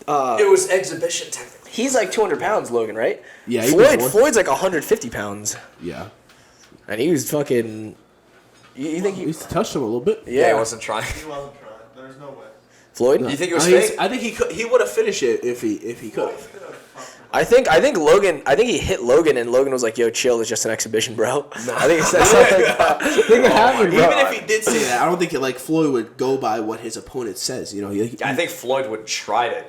It was exhibition technically. he's like 200 pounds, Logan, right? Yeah, he was more. Floyd's like 150 pounds. Yeah, And he was fucking, you think he he, used to touch him a little bit. Yeah, he wasn't trying. He wasn't trying. There's no way. Floyd? You think it was I fake? think he could. He would have finished it if he could. I think Logan. I think he hit Logan, and Logan was like, "Yo, chill. It's just an exhibition, bro." I think he said something. I think it happened, bro. Even if he did say that, I don't think like Floyd would go by what his opponent says. You know, I think Floyd would try to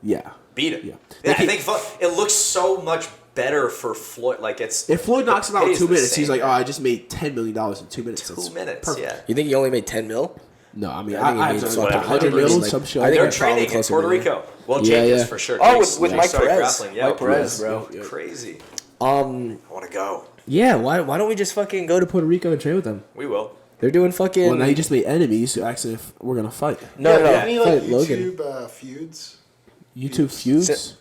yeah. beat him. Yeah. Yeah, I think it looks so much better for Floyd. Like it's If Floyd knocks him out in pays 2 the minutes, he's same. like, "Oh, I just made $10 million in 2 minutes." 2 minutes. perfect. Yeah. You think he only made 10 mil? No, I mean, I think I he have made to like fucking 100 million, million, like- some shit. I think They're it's probably training in closer Puerto to that. Rico. Well, Yeah, Jake yeah. is for sure. Oh, Jake's with Mike started Perez. grappling. Yeah, Mike Perez, bro. Crazy. Um, I want to go. yeah. Why don't we just fucking go to Puerto Rico and train with them? We will. They're doing fucking. Well, now you just made enemies who asked if we're gonna fight. no. any like Fight Logan. YouTube feuds? YouTube feuds.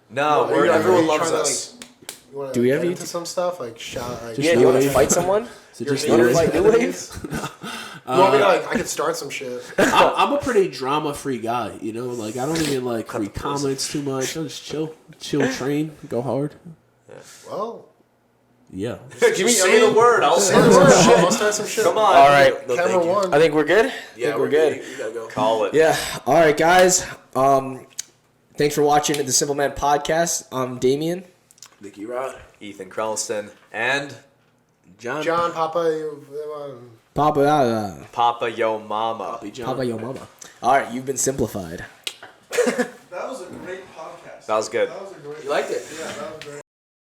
No, Are you everyone trying loves to, us. Like, you wanna Do we get have into YouTube? some stuff like shot? Like, Yeah, New you want to Wave? fight someone? Is it You're just saying wanna New Wave? fight New Wave? You want me to like? I could start some shit. I'm a pretty drama-free guy, you know. Like I don't even like read comments too much. I just chill, train, go hard. Well, Yeah. Say the word. I'll say the I'll word. start some shit. Come on. All right. Camera one. I think we're good. I think we're good. We gotta go. Call it. Yeah. All right, guys. Thanks for watching the Simple Man Podcast. I'm Damien. Nicky Rod, Ethan Crelinsten and John, Papa. Papa, Papa Yo Mama. John. Papa, yo mama. All right, you've been simplified. That was a great podcast. That was good. That was a great. You liked it? Yeah, that was great.